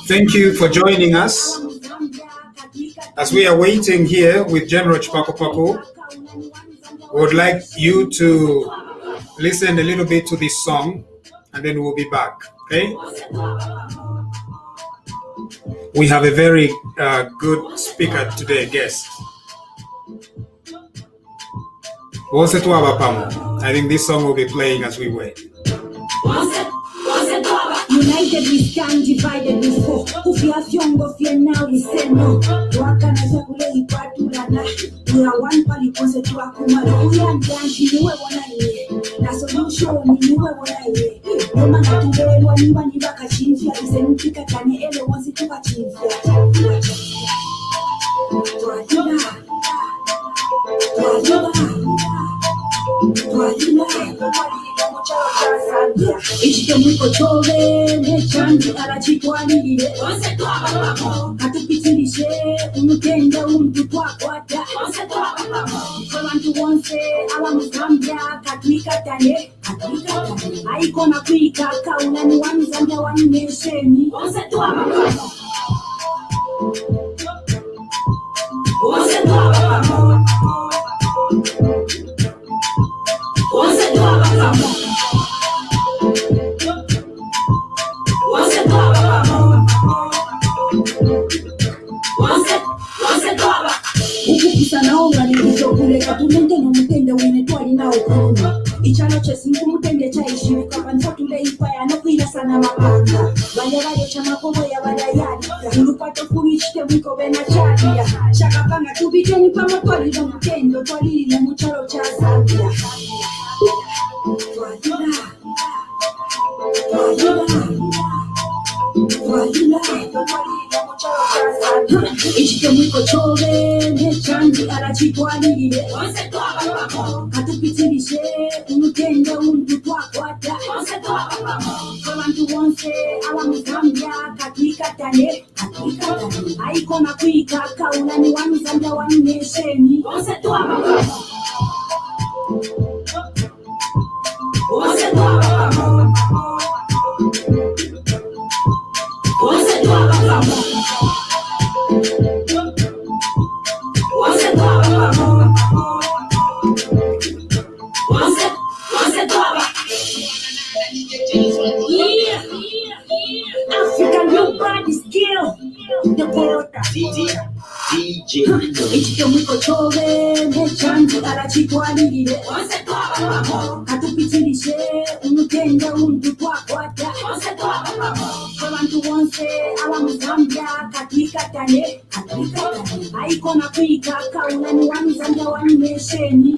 Thank you for joining us. As we are waiting here with General Chipakupaku, we would like you to listen a little bit to this song and then we'll be back, okay? We have a very good speaker today, guest. I think this song will be playing as we wait. United we stand, divided we fall. Who fears young, go fear now, we say no. We are one pali konse tu akumalo. We are danshi, you are one eye. Na solution, you are one eye. No man to be one man, you are catching fear. Is a mutika kani ele wants to achieve fear. Ichike mwiko chove mechangi arachitwanirire katupitirishe umutenda umtu twakwata abantu bonse abamuzambya katwikatane aikona kwikaka unani wamuzambya wamumesheni Ichano chesingu mutende chaishiri kwa nfotule ifaya no kuila sana mapanga Banyabade chamakobo ya badayari Urupato kurichite wiko bena chadia Shakapanga tubiteni pama twali na mutendo Twalili na mucharo cha Zambia Ichike mwiko chove mechangi arachitwanirire katupitirishe umutenda umtu twakwata abantu bonse abamuzambya katwikatane aikona kwikaka unani wamuzambya wamumesheni African nobody skill the border DJ Ichike mwiko chove mechangi arachitwanirire katupitirishe umutenda umtu twakwata abantu bonse abamuzambya katwikatane aikona kwikaka unani wamuzambya wamumesheni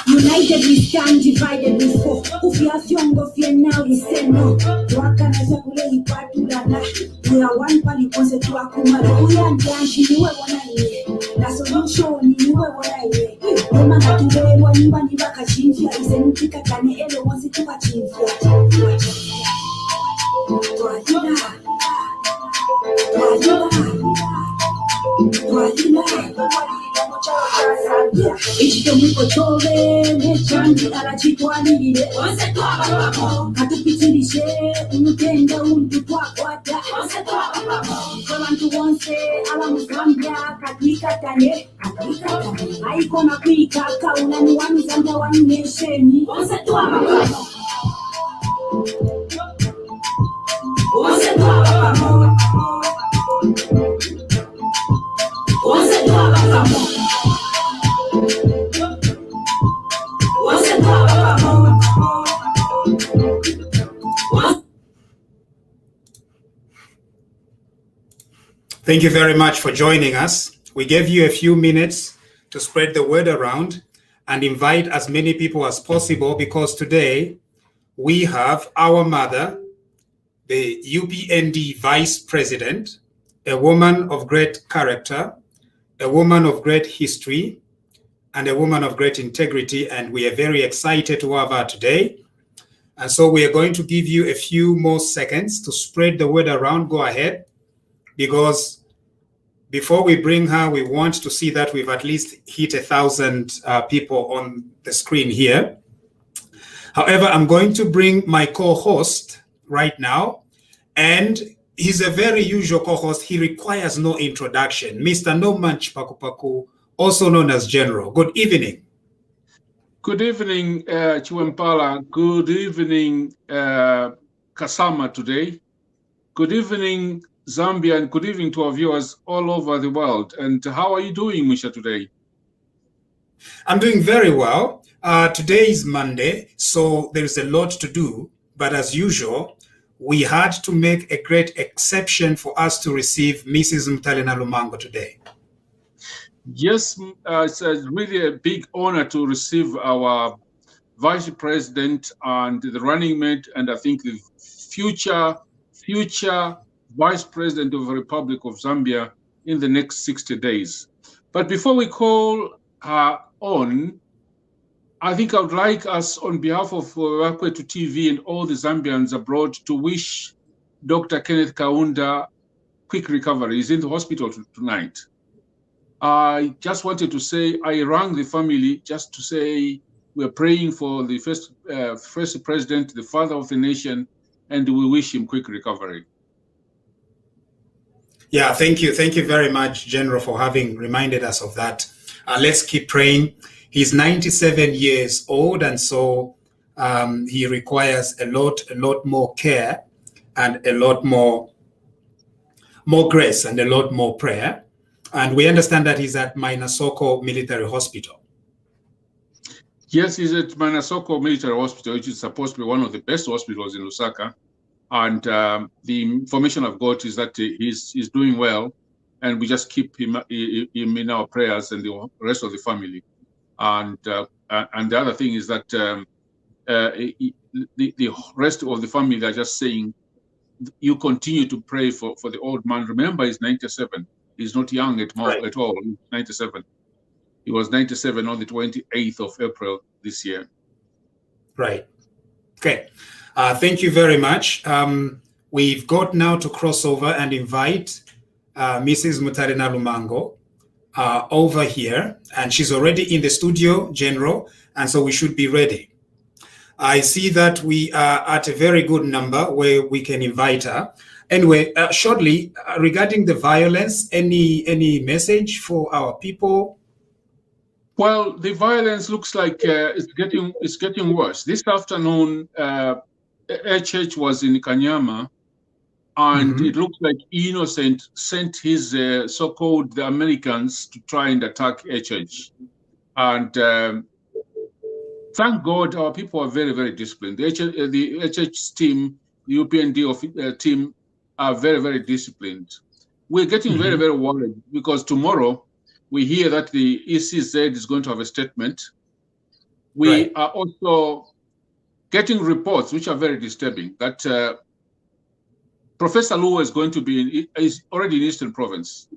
United we stand, divided we fall. Who fears young, go fear now, we say no. We are one pali konse tu akumalo. We are danshi, you are one eye. Na solution, you are one eye. No man to be one man, you are catching fear. Is a mutika kani ele wants to achieve fear. Ichike mwiko chove mechangi arachitwanirire katupitirishe umutenda umtu twakwata abantu bonse abamuzambya katwikatane aikona kwikaka unani wamuzambya wamumesheni Thank you very much for joining us. We gave you a few minutes to spread the word around and invite as many people as possible because today we have our mother, the UPND Vice President, a woman of great character, a woman of great history, and a woman of great integrity, and we are very excited to have her today. And so we are going to give you a few more seconds to spread the word around. Go ahead, because before we bring her, we want to see that we've at least hit 1,000 people on the screen here. However, I'm going to bring my co-host right now, and he's a very usual co-host. He requires no introduction. Mr. Munshya and Chipakupaku, also known as General. Good evening. Good evening, Chiwempala. Good evening, Kasama today. Good evening, Zambia, and good evening to our viewers all over the world. And how are you doing, Munshya, today? I'm doing very well. Today is Monday, so there's a lot to do. But as usual, we had to make a great exception for us to receive Mrs. Mutale Nalumango today. Yes, it's really a big honor to receive our Vice President and the running mate, and I think the future Vice President of the Republic of Zambia in the next 60 days. But before we call her on, I think I would like us, on behalf of Wakwetu TV and all the Zambians abroad, to wish Dr. Kenneth Kaunda quick recovery. He's in the hospital tonight. I just wanted to say, I rang the family just to say we're praying for the first president, the father of the nation, and we wish him quick recovery. Yeah, thank you. Thank you very much, General, for having reminded us of that. Let's keep praying. He's 97 years old, and so he requires a lot more care and a lot more grace and a lot more prayer. And we understand that he's at Mainasoko Military Hospital. Yes, he's at Mainasoko Military Hospital, which is supposed to be one of the best hospitals in Lusaka. And the information I've got is that he's doing well, and we just keep him in our prayers and the rest of the family. And the other thing is that the rest of the family are just saying, you continue to pray for the old man. Remember, he's 97. He's not young at all. He's 97. He was 97 on the 28th of April this year. Right. Okay. Thank you very much. We've got now to cross over and invite Mrs. Mutale Nalumango over here, and she's already in the studio, General, and so we should be ready. I see that we are at a very good number where we can invite her. Anyway, shortly, regarding the violence, any message for our people? Well, the violence looks like it's getting worse. This afternoon, HH was in Kanyama, and it looks like Innocent sent his so-called the Americans to try and attack HH. And thank God our people are very, very disciplined. The HH team, the UPND team are very, very disciplined. We're getting very, very worried because tomorrow we hear that the ECZ is going to have a statement. We are also getting reports which are very disturbing that Professor Luo is going to be is already in Eastern Province.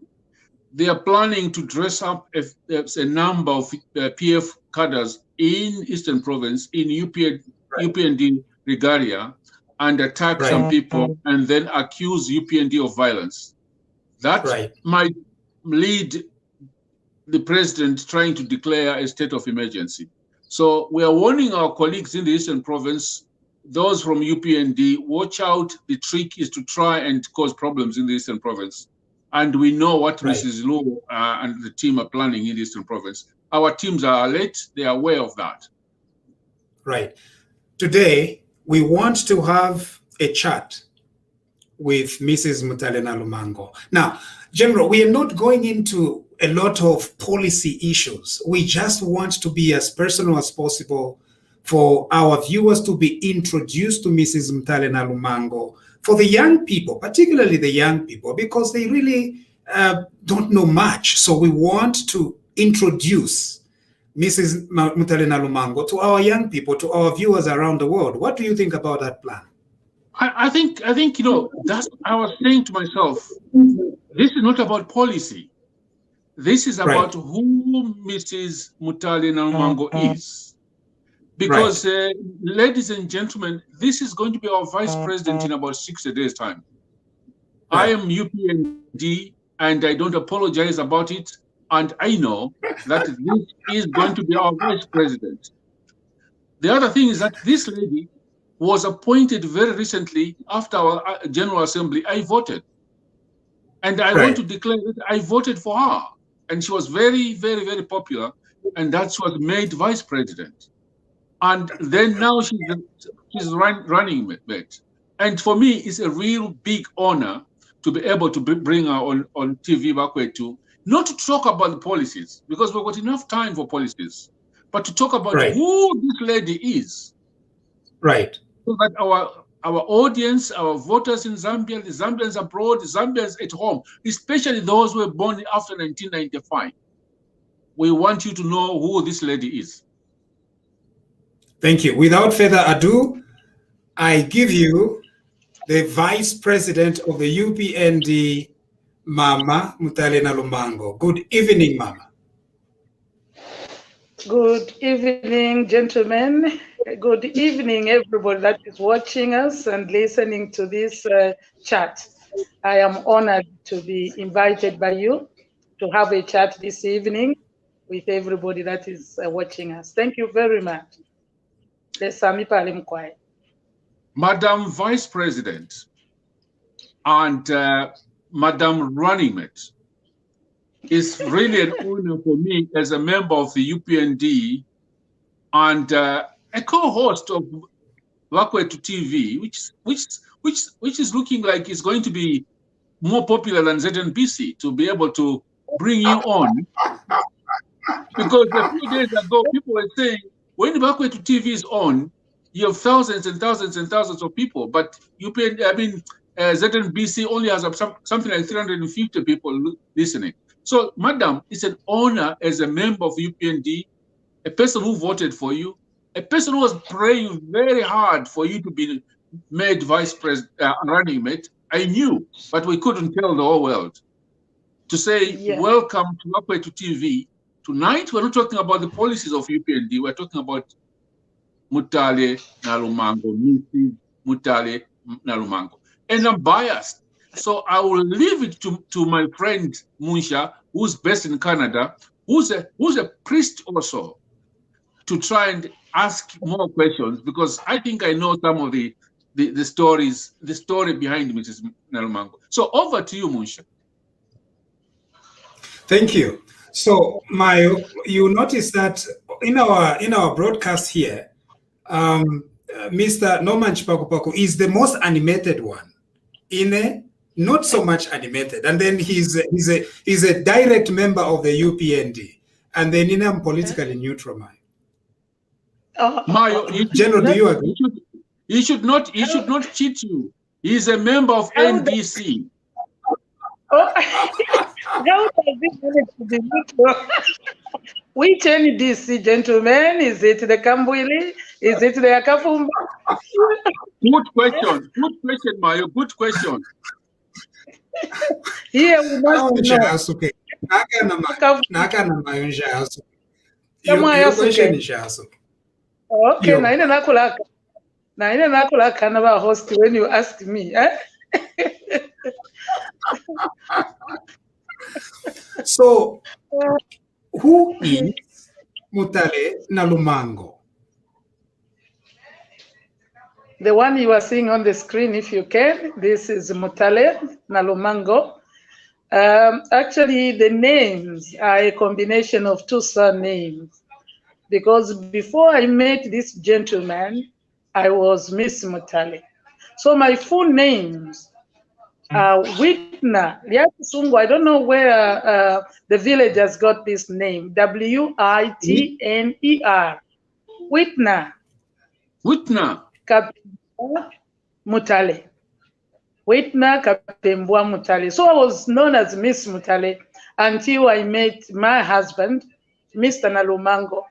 They are planning to dress up a number of PF cadres in Eastern Province, in UPND Regalia, and attack some people and then accuse UPND of violence. That might lead the president trying to declare a state of emergency. So we are warning our colleagues in the Eastern Province, those from UPND, watch out. The trick is to try and cause problems in the Eastern Province. And we know what Mrs. Luo and the team are planning in the Eastern Province. Our teams are alert. They are aware of that. Right. Today, we want to have a chat with Mrs. Mutale Nalumango. Now, General, we are not going into a lot of policy issues. We just want to be as personal as possible for our viewers to be introduced to Mrs. Mutale Nalumango, for the young people, particularly the young people, because they really don't know much. So we want to introduce Mrs. Mutale Nalumango to our young people, to our viewers around the world. What do you think about that plan? I think that's I was saying to myself, this is not about policy. This is about who who Mrs. Mutale Nalumango is. Because, ladies and gentlemen, this is going to be our vice president in about 60 days' time. I am UPND, and I don't apologize about it. And I know that this is going to be our vice president. The other thing is that this lady was appointed very recently after our General Assembly. I voted. And I want to declare that I voted for her. And she was very, very, very popular. And that's what made vice president. And then now she's running mate. And for me, it's a real big honor to be able to bring her on TV back way too. Not to talk about the policies, because we've got enough time for policies, but to talk about who this lady is. Right. So that our audience, our voters in Zambia, the Zambians abroad, the Zambians at home, especially those who were born after 1995, we want you to know who this lady is. Thank you. Without further ado, I give you the Vice President of the UPND, Mama Mutale Nalumango. Good evening, Mama. Good evening, gentlemen. Good evening, everybody that is watching us and listening to this chat. I am honored to be invited by you to have a chat this evening with everybody that is watching us. Thank you very much. Madam Vice President and Madam Running Mate, it's really an honor for me as a member of the UPND and a co-host of Wakwe to TV, which is looking like it's going to be more popular than ZNBC, to be able to bring you on. Because a few days ago, people were saying, when Wakwe to TV is on, you have thousands and thousands and thousands of people, but ZNBC only has something like 350 people listening. So, Madam, it's an honor as a member of UPND, a person who voted for you, a person who was praying very hard for you to be made vice president, running mate. I knew, but we couldn't tell the whole world. To say, welcome to Wakwe to TV. Tonight, we're not talking about the policies of UPND, we're talking about Mutale Nalumango, Mrs. Mutale Nalumango. And I'm biased, so I will leave it to my friend Munshya, who's based in Canada, who's a priest also, to try and ask more questions, because I think I know some of the story behind Mrs. Nalumango. So over to you, Munshya. Thank you. So, Mayo, you notice that in our broadcast here, Mr. Chipakupaku is the most animated one. Not so much animated, and then he's a direct member of the UPND, and then I'm politically neutral. Mayo, General, do you agree? He should not cheat you. He's a member of NDC. How does this manage to be neutral? Which NDC, gentlemen? Is it the Kambwili? Is it the Akafumba? Good question, Mayo. Good question. Here we must know. Okay, naine nakulaka na host when you ask me. Eh? So, who is Mutale Nalumango? The one you are seeing on the screen, if you can, this is Mutale Nalumango. Actually, the names are a combination of two surnames, because before I met this gentleman, I was Miss Mutale. So my full names are Witna Liasungu. I don't know where the village has got this name. Witner. Witna. Witna. Kapembwa Mutale. Witna Kapembwa Mutale. So I was known as Miss Mutale until I met my husband, Mr. Nalumango.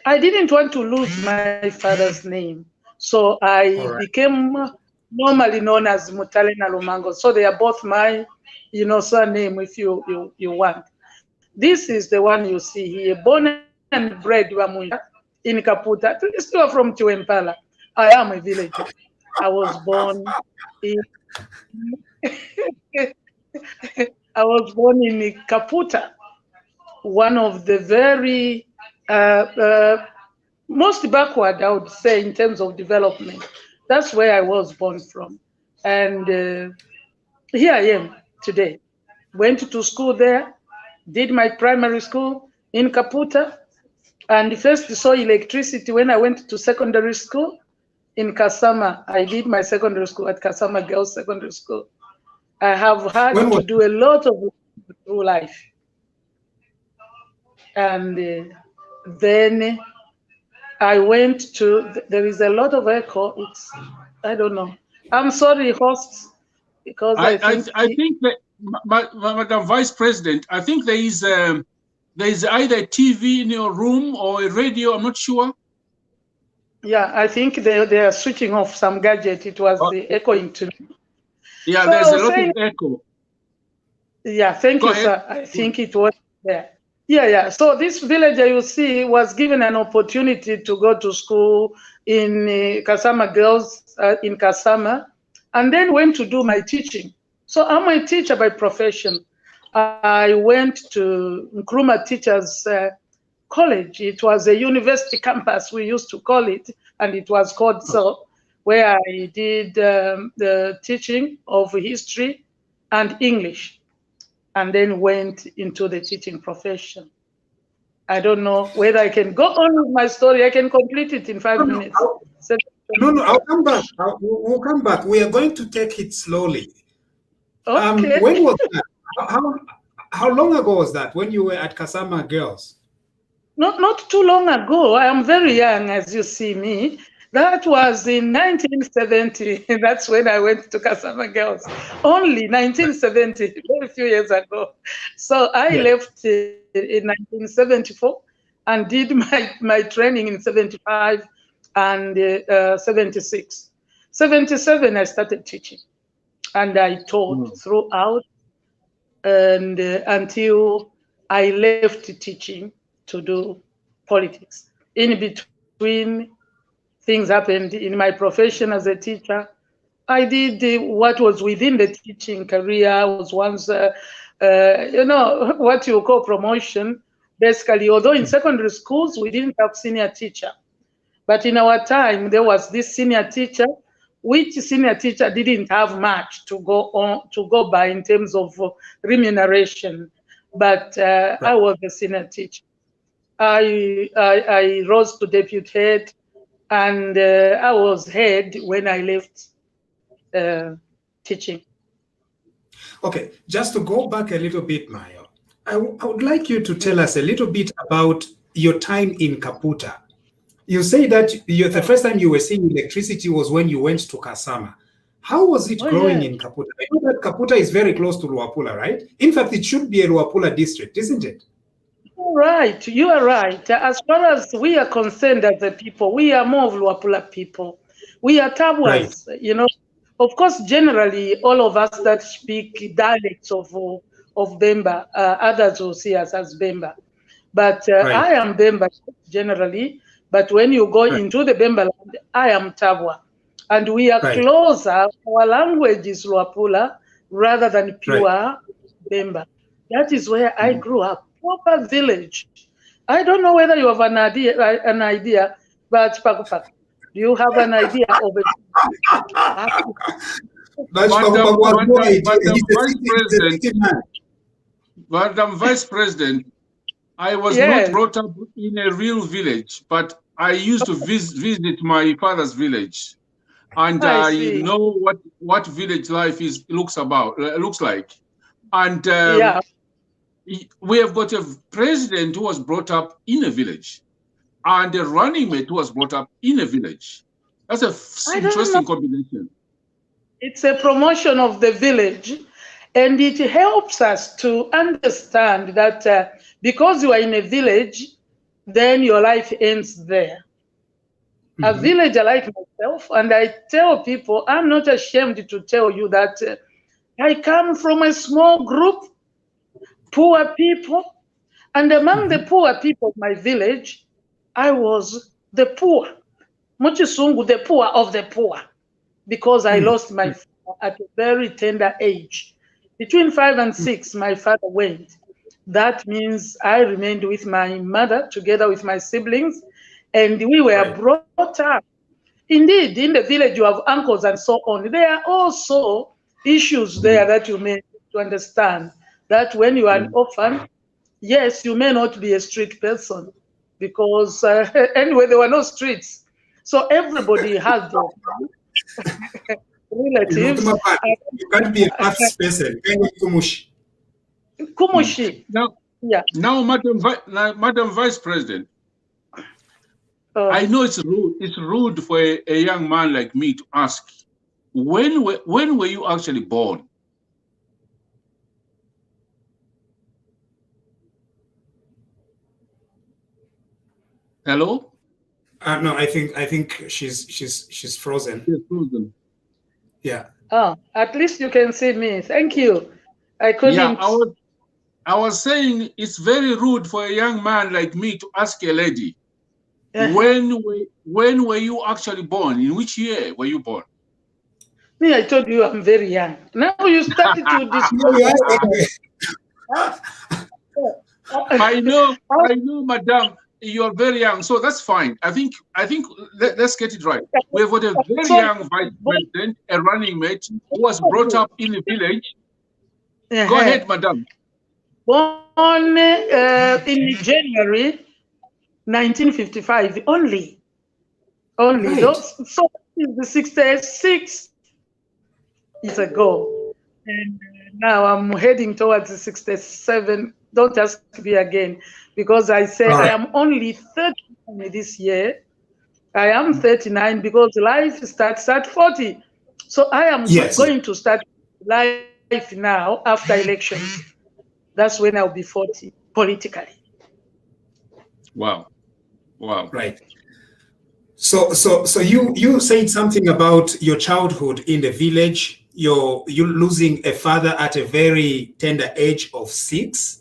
I didn't want to lose my father's name, so I became normally known as Mutale Nalumango. So they are both my, surname if you want. This is the one you see here, born and bred Munshya in Kaputa. Still from Chiwempala. I am a villager. I was born in I was born in Kaputa, one of the very most backward, I would say, in terms of development. That's where I was born from. And here I am today. Went to school there, did my primary school in Kaputa, and first saw electricity when I went to secondary school in Kasama. I did my secondary school at Kasama Girls Secondary School. I have had to do a lot of through life. And then I went to, there is a lot of echo. It's, I don't know. I'm sorry, hosts, because I think that, Madam Vice President, I think there is either a TV in your room or a radio, I'm not sure. Yeah, I think they are switching off some gadget. It was echoing to me. Yeah, so there's a lot of echo. Yeah, thank you, sir. I think it was there. Yeah. So this villager you see was given an opportunity to go to school in Kasama Girls in Kasama, and then went to do my teaching. So I'm a teacher by profession. I went to Nkrumah Teachers College. It was a university campus, we used to call it, and it was called so, where I did the teaching of history and English, and then went into the teaching profession. I don't know whether I can go on with my story. I can complete it in 5 minutes. No, I'll come back. We'll come back. We are going to take it slowly. Okay. When was that? How long ago was that, when you were at Kasama Girls? Not too long ago. I am very young, as you see me. That was in 1970. That's when I went to Kasama Girls. Only 1970, very few years ago. So I left in 1974 and did my training in 75 and 76. 77, I started teaching. And I taught throughout and until I left teaching to do politics. In between, things happened in my profession as a teacher. I did what was within the teaching career. I was once, what you call promotion, basically. Although in secondary schools, we didn't have senior teacher. But in our time, there was this senior teacher, which senior teacher didn't have much to go by in terms of remuneration. But I was a senior teacher. I rose to deputy head, and I was head when I left teaching. Okay, just to go back a little bit, Mayo, I would like you to tell us a little bit about your time in Kaputa. You say that the first time you were seeing electricity was when you went to Kasama. How was it growing in Kaputa? I know that Kaputa is very close to Luapula, right? In fact, it should be a Luapula district, isn't it? Right, you are right. As far as we are concerned as a people, we are more of Luapula people. We are Tabwas, Of course, generally, all of us that speak dialects of Bemba, others will see us as Bemba. But I am Bemba generally. But when you go into the Bemba land, I am Tabwa. And we are closer. Our language is Luapula rather than pure Bemba. That is where I grew up. Proper village. I don't know whether you have an idea, but Chipakupaku, do you have an idea of it? Madam Vice President, I was not brought up in a real village, but I used to visit my father's village, and I know what village life looks like, and we have got a president who was brought up in a village, and a running mate who was brought up in a village. That's an interesting combination. It's a promotion of the village, and it helps us to understand that because you are in a village, then your life ends there. A villager like myself, and I tell people, I'm not ashamed to tell you that I come from a small group, poor people, And among the poor people of my village, I was the poor. Muchisungu, the poor of the poor, because I lost my father at a very tender age. Between 5 and 6, my father went. That means I remained with my mother together with my siblings, and we were brought up. Indeed, in the village you have uncles and so on. There are also issues there that you may to understand, that when you are an orphan, yes, you may not be a street person, because anyway, there were no streets. So everybody has their relatives. You can't be a fast person. Kumushi. Now, Madam Vice President, I know it's rude for a young man like me to ask, when were you actually born? Hello? No, I think she's frozen. She's frozen. Yeah. Oh, at least you can see me. Thank you. I couldn't. Yeah, I was saying it's very rude for a young man like me to ask a lady, when were you actually born? In which year were you born? Me, I told you I'm very young. Now you started to discuss. I know, Madam, you're very young, so that's fine. I think let's get it right. We've got a very young vice president, a running mate who was brought up in the village. Go ahead, Madam. Born in January 1955 only. Right. So the 66 years ago, and now I'm heading towards the 67. Don't ask me again, because I say I am only 39 this year. I am 39 because life starts at 40. So I am going to start life now after elections. That's when I'll be 40 politically. Wow. Right. So you said something about your childhood in the village. You losing a father at a very tender age of 6.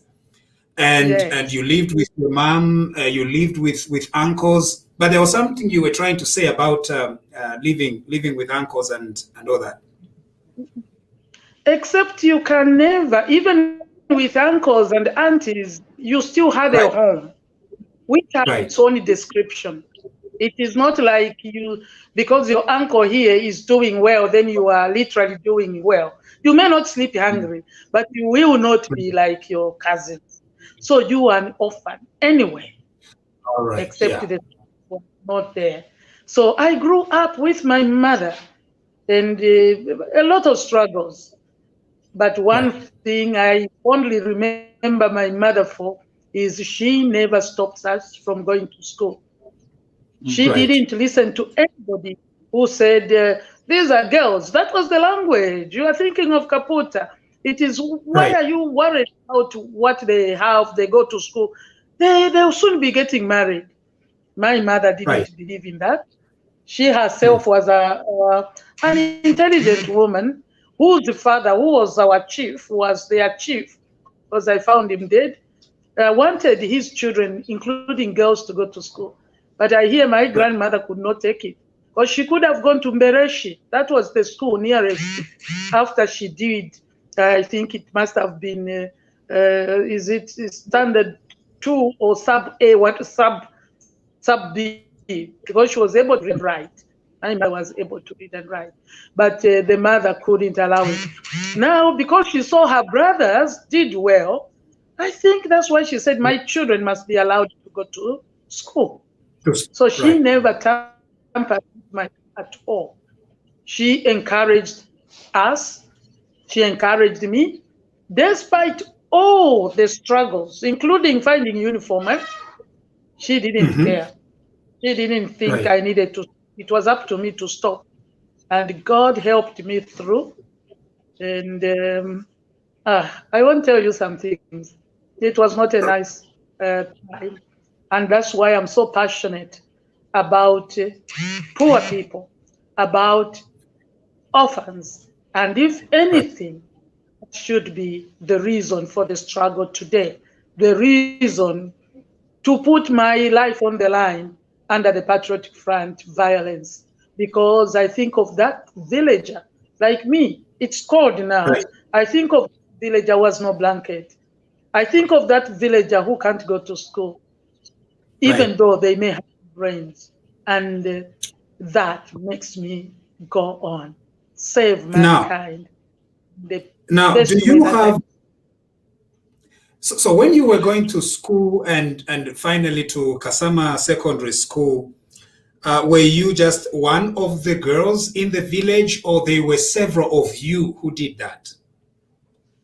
And you lived with your mom, you lived with uncles, but there was something you were trying to say about living with uncles and all that. Except you can never, even with uncles and aunties, you still had a home, which has its own description. It is not like you, because your uncle here is doing well, then you are literally doing well. You may not sleep hungry, but you will not be like your cousins. So you are an orphan anyway, except that was not there. So I grew up with my mother, and a lot of struggles. But one thing I only remember my mother for is she never stopped us from going to school. She didn't listen to anybody who said, these are girls. That was the language. You are thinking of Kaputa. It is, why are you worried about what they have? They go to school. They'll soon be getting married. My mother didn't believe in that. She herself was an intelligent woman whose father, who was our chief, was their chief, because I found him dead, wanted his children, including girls, to go to school. But I hear my grandmother could not take it, because she could have gone to Mbereshi. That was the school nearest. After she did, I think it must have been, is it standard 2 or sub A, what sub B, because she was able to read and write. My mother was able to read and write, but the mother couldn't allow it. Now, because she saw her brothers did well, I think that's why she said, my children must be allowed to go to school. So she never tampered with at all. She encouraged us. She encouraged me, despite all the struggles, including finding uniform. She didn't care. She didn't think I needed to. It was up to me to stop. And God helped me through. And I won't tell you some things. It was not a nice time. And that's why I'm so passionate about poor people, about orphans. And if anything should be the reason for the struggle today, the reason to put my life on the line under the Patriotic Front violence, because I think of that villager like me. It's cold now. Right. I think of villager who has no blanket. I think of that villager who can't go to school, even Right. though they may have brains. And that makes me go on, save mankind. Now, best do way you that I- have? So when you were going to school and finally to Kasama Secondary School, were you just one of the girls in the village, or there were several of you who did that?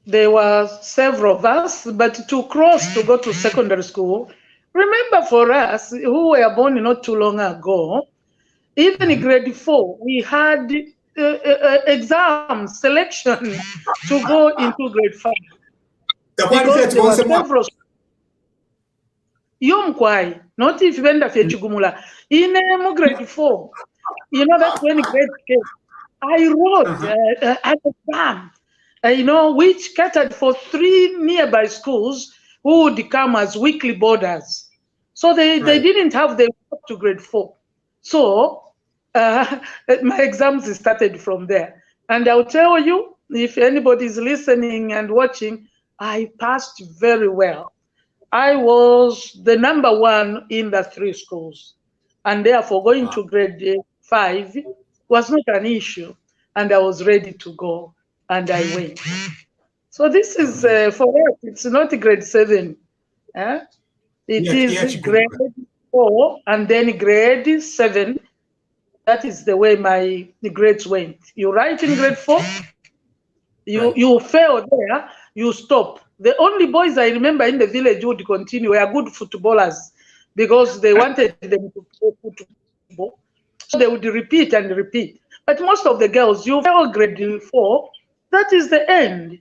There were several of us, but to cross to go to secondary school, remember for us who were born not too long ago, even in grade 4, we had exam selection to go into grade 5. Because there were several. Yomkwai, not if Venda Fechigumula. In grade 4, you know, that's when grade came. I wrote an exam, which catered for 3 nearby schools who would come as weekly boarders. So they didn't have the up to grade 4. So my exams started from there. And I'll tell you, if anybody is listening and watching, I passed very well. I was the number 1 in the 3 schools. And therefore going to grade 5 was not an issue. And I was ready to go. And I went. So this is, for us, it's not grade 7. It is grade 4 and then grade 7. That is the way the grades went. You write in grade 4, you fail there, you stop. The only boys I remember in the village who would continue were good footballers because they wanted them to play football. So they would repeat and repeat. But most of the girls, you fail grade 4, that is the end.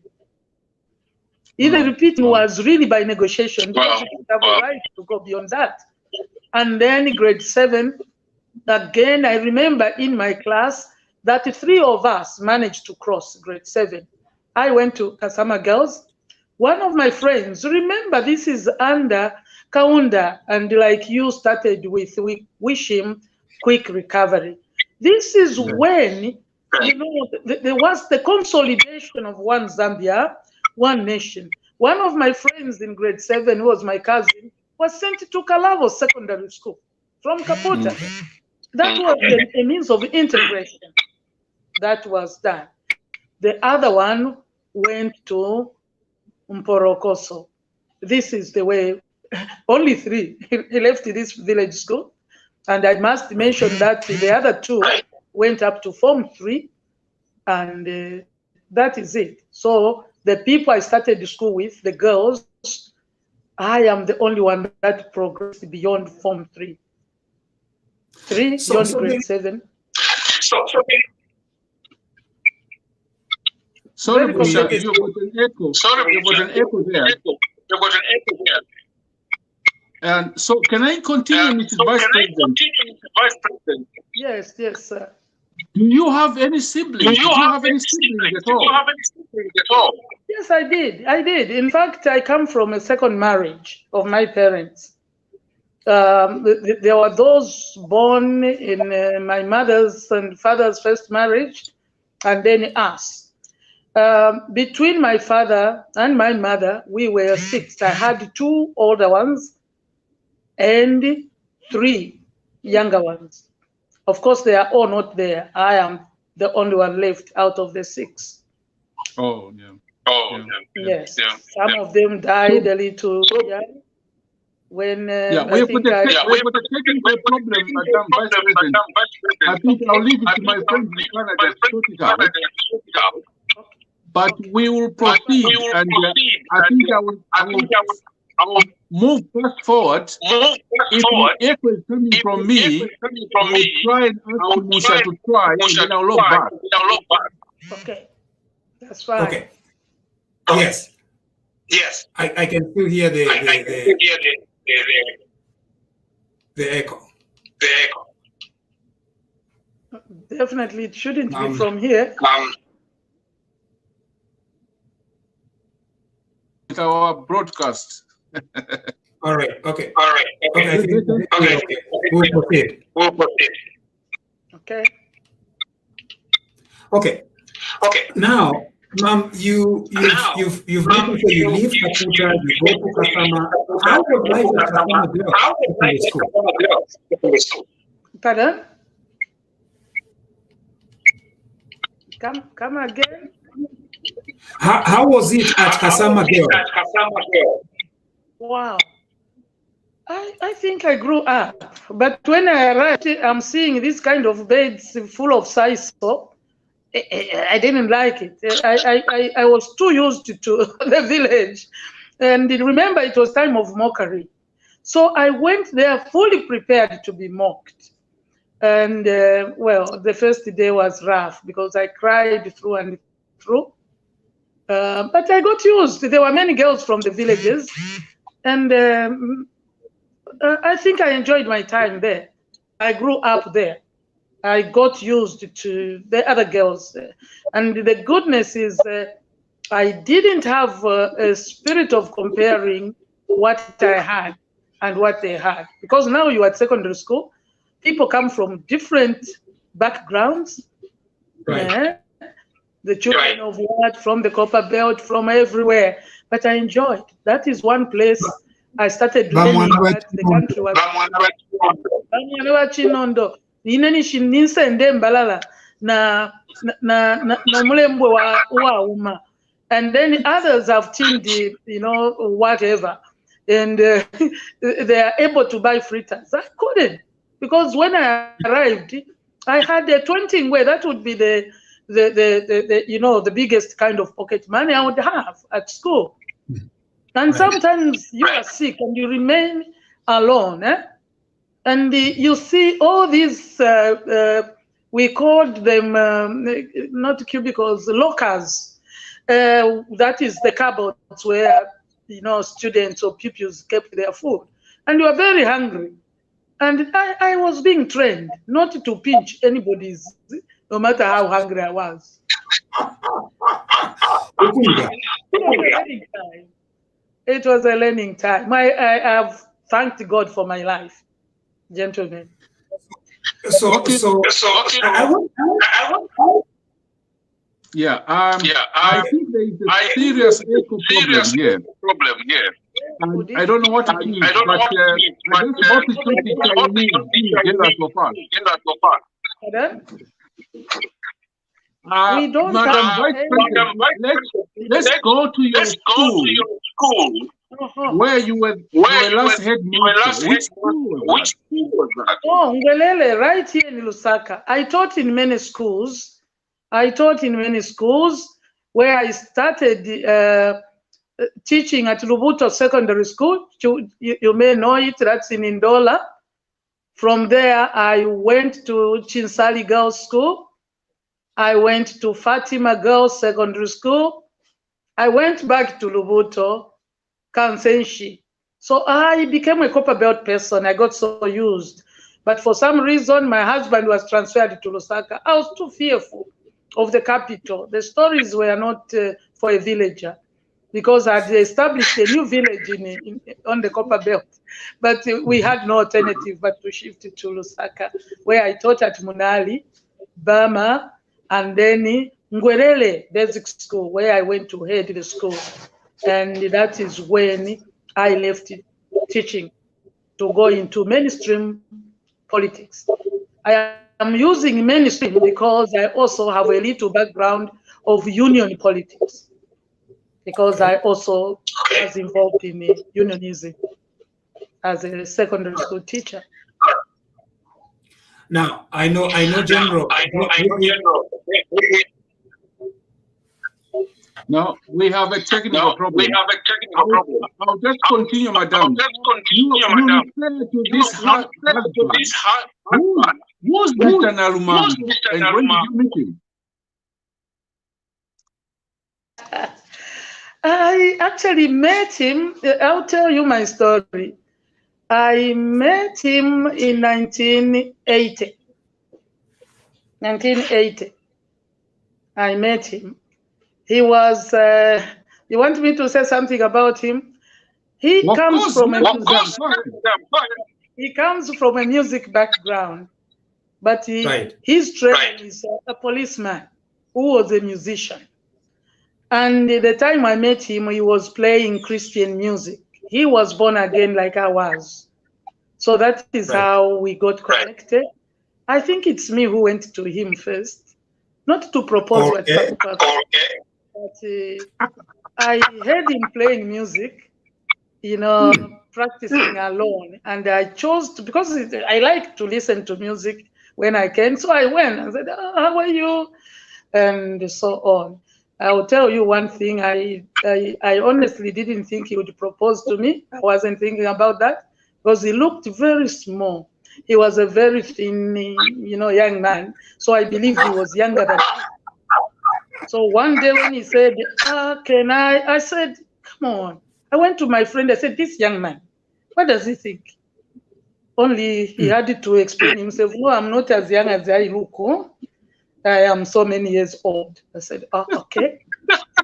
Even repeating was really by negotiation. Because you didn't have the right to go beyond that. And then grade 7, again, I remember in my class that 3 of us managed to cross grade 7. I went to Kasama Girls. One of my friends, remember this is under Kaunda, and like you started with, we wish him quick recovery. This is when, there was the consolidation of one Zambia, one nation. One of my friends in grade 7, who was my cousin, was sent to Kalavo Secondary School from Kapota. That was a means of integration that was done. The other one went to Mporokoso. This is the way, only 3. He left this village school. And I must mention that the other 2 went up to Form 3. And that is it. So the people I started the school with, the girls, I am the only one that progressed beyond Form 3. 3 beyond grade 7. Sorry, Musha, you got an echo. You got an echo there. And so, can I continue, Mrs. Vice President? Yes, sir. Do you have any siblings? Do you have any siblings at all? Yes, I did. In fact, I come from a second marriage of my parents. There were those born in my mother's and father's first marriage, and then us. Between my father and my mother, we were 6. I had 2 older ones and 3 younger ones. Of course, they are all not there. I am the only one left out of the 6. Oh, yeah. Yes. Some of them died a little young. When we have got a technical problem, Madam Vice President. I think I'll leave it to my friend in Canada to sort it out. But we will proceed, and I think I will move fast forward. If the echo is coming from me, I will try and ask Musha to try, and then I'll log back. Okay, that's fine. Okay. Yes. I can still hear the echo. Definitely, it shouldn't be from here. Our broadcast, All right. Okay. All right. Okay. I think, okay. We'll proceed. Okay. Okay. Okay. Now, ma'am, you've mentioned that you leave Kaputa, you go to Kasama. How was life at Kasama Girls Secondary School? Pardon? Come again. How was it at Kasama Girls? Wow. I think I grew up, but when I arrived, I'm seeing this kind of beds full of sisal. I didn't like it. I was too used to the village. And remember, it was time of mockery. So I went there fully prepared to be mocked. And well, the first day was rough because I cried through and through. But I got used. There were many girls from the villages. And I think I enjoyed my time there. I grew up there. I got used to the other girls. And the goodness is I didn't have a spirit of comparing what I had and what they had. Because now you're at secondary school, people come from different backgrounds. Right. The children of what, from the Copper Belt, from everywhere. But I enjoyed. That is one place I started learning that the country was. And then others have teamed, whatever, and they are able to buy fritters. I couldn't, because when I arrived, I had a 20 ngwe. That would be the biggest kind of pocket money I would have at school. And sometimes you are sick and you remain alone, and you see all these, we called them not cubicles, lockers. That is the cupboards where students or pupils kept their food, and you are very hungry. And I was being trained not to pinch anybody's, no matter how hungry I was. It was a learning time. I have thanked God for my life, gentlemen. So I want. I think there is a serious echo problem here. And I don't know what it is, but I just hope it's not the Chinese being there so far. We don't Madam Vice President, let's go to your school where you were last headmaster. Which school was that? Oh, Ngwelele, right here in Lusaka. I taught in many schools. Where I started teaching at Lubuto Secondary School. You may know it, that's in Ndola. From there, I went to Chinsali Girls School. I went to Fatima Girls Secondary School. I went back to Lubuto, Kansenshi. So I became a Copper Belt person. I got so used. But for some reason, my husband was transferred to Lusaka. I was too fearful of the capital. The stories were not for a villager, because I had established a new village on the Copper Belt. But we had no alternative but to shift to Lusaka, where I taught at Munali, Bama, and then Ngwerele Basic School, where I went to head the school. And that is when I left teaching to go into mainstream politics. I am using mainstream because I also have a little background of union politics, because I also was involved in unionism as a secondary school teacher. Now, I know, General. No, we have a technical problem. I'll just continue, madam. You refer to this hard husband. Who's Mr. Nalumango? And when did you meet him? I actually met him. I'll tell you my story. I met him in 1980. 1980. I met him. He was, you want me to say something about him? He Of comes course, from a yeah, music. He comes from a music background, but his training is a policeman who was a musician. And the time I met him, he was playing Christian music. He was born again like I was. So that is how we got connected. I think it's me who went to him first, not to propose what Chipakupaku, but I heard him playing music, you know, practicing alone. And I chose to, because I like to listen to music when I can. So I went and said, oh, how are you? And so on. I will tell you one thing. I honestly didn't think he would propose to me. I wasn't thinking about that because he looked very small. He was a very thin, you know, young man. So I believed he was younger than me. So one day when he said, can I said, come on. I went to my friend. I said, this young man, what does he think? Only he had to explain himself. No, I'm not as young as I look. Huh? I am so many years old. I said, oh, okay.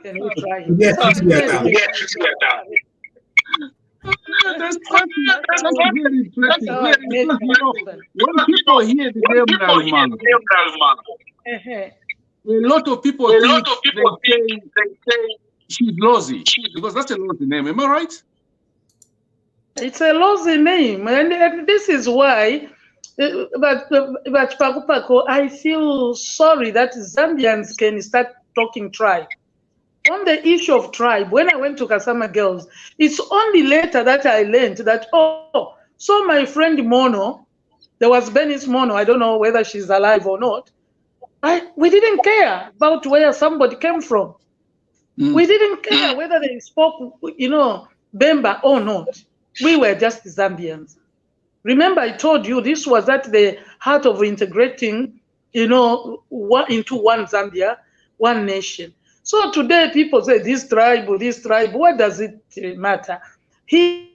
Can we try him? Yes, that's really interesting. When people hear the name Nalumango, a lot of people think they say she's Lozi, because that's a Lozi name. Am I right? It's a Lozi name, and this is why. But Chipakupaku, I feel sorry that Zambians can start talking tribe. On the issue of tribe, when I went to Kasama Girls, it's only later that I learned that, oh, so my friend Mono, there was Benis Mono, I don't know whether she's alive or not. We didn't care about where somebody came from. We didn't care whether they spoke, you know, Bemba or not. We were just Zambians. Remember, I told you this was at the heart of integrating, you know, into one Zambia, one nation. So today people say this tribe, what does it matter? Okay.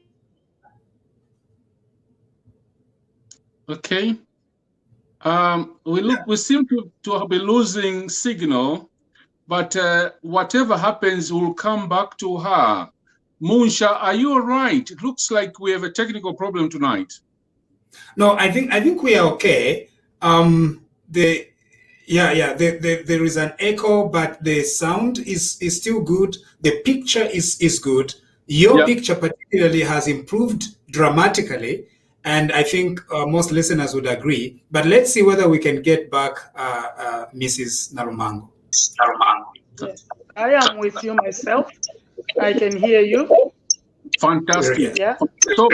We seem to be losing signal, but whatever happens, we'll come back to her. Munshya, are you all right? It looks like we have a technical problem tonight. No, I think we are okay. There is an echo, but the sound is still good. The picture is good. Your picture particularly has improved dramatically, and I think most listeners would agree. But let's see whether we can get back Mrs. Nalumango. Yes, I am with you myself. I can hear you. Fantastic. Yeah. So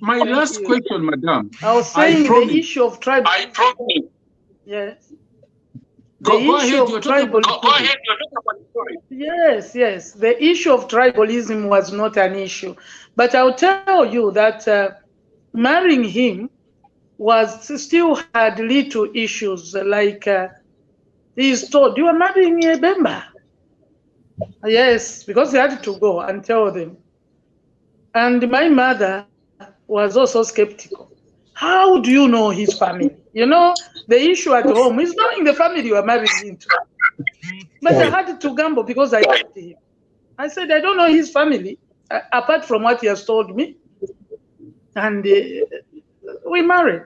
my last question, madam. I was saying the issue of tribal. Yes. Go ahead. You're talking about Yes. The issue of tribalism was not an issue, but I'll tell you that marrying him still had little issues. Like he's told, you are marrying a Bemba. Yes, because he had to go and tell them. And my mother was also skeptical. How do you know his family? You know, the issue at home is knowing the family you are married into. But I had to gamble because I liked him. I said, I don't know his family, apart from what he has told me. And we married.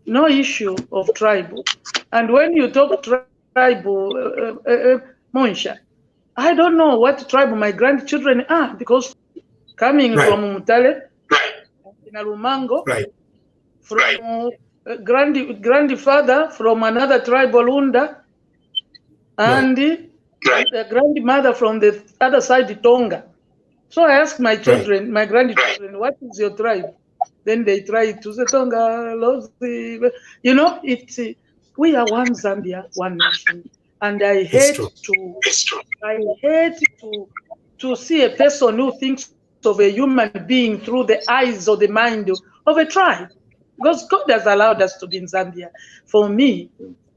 No issue of tribal. And when you talk tribal, Munshya, I don't know what tribe my grandchildren are, because coming from Mutale Nalumango, from grandfather from another tribe, Olunda, and the grandmother from the other side, Tonga. So I asked my children, my grandchildren, what is your tribe? Then they try to say Tonga, Lozi. You know, we are one Zambia, one nation. And I hate to see a person who thinks of a human being through the eyes or the mind of a tribe. Because God has allowed us to be in Zambia. For me,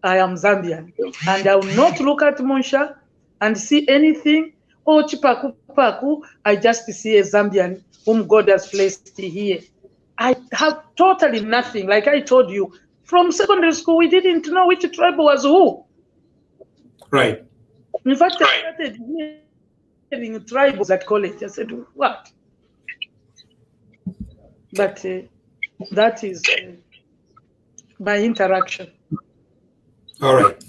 I am Zambian. And I will not look at Munshya and see anything. Oh, Chipakupaku, I just see a Zambian whom God has placed here. I have totally nothing. Like I told you, from secondary school, we didn't know which tribe was who. Right. In fact, I started here having tribals at college. I said, what? But that is my interaction. All right.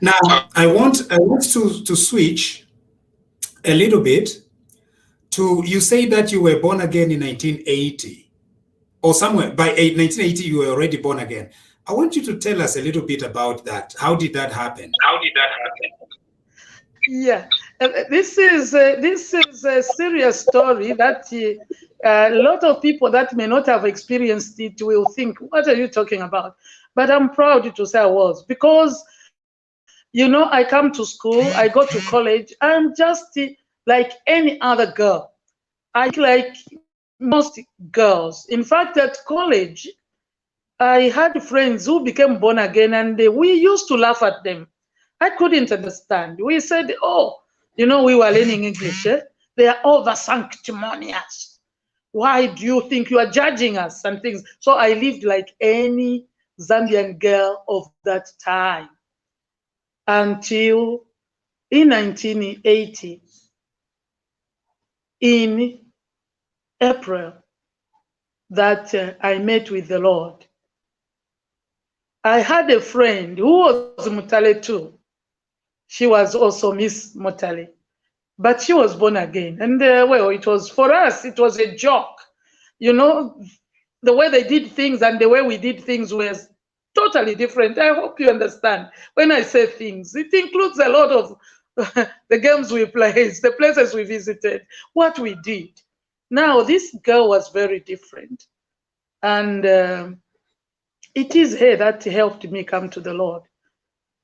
Now, I want to switch a little bit to, you say that you were born again in 1980, or somewhere by 1980 you were already born again. I want you to tell us a little bit about that. How did that happen? Yeah, this is a serious story that a lot of people that may not have experienced it will think, what are you talking about? But I'm proud to say I was, because, you know, I come to school, I go to college, I'm just like any other girl. I like most girls. In fact, at college, I had friends who became born again, and we used to laugh at them. I couldn't understand. We said, oh, you know, we were learning English. They are over sanctimonious. Why do you think you are judging us and things? So I lived like any Zambian girl of that time until in 1980, in April, that I met with the Lord. I had a friend who was Mutale too. She was also Miss Mutale, but she was born again. And well, it was, for us, it was a joke. You know, the way they did things and the way we did things was totally different. I hope you understand. When I say things, it includes a lot of the games we played, the places we visited, what we did. Now, this girl was very different. And it is her that helped me come to the Lord.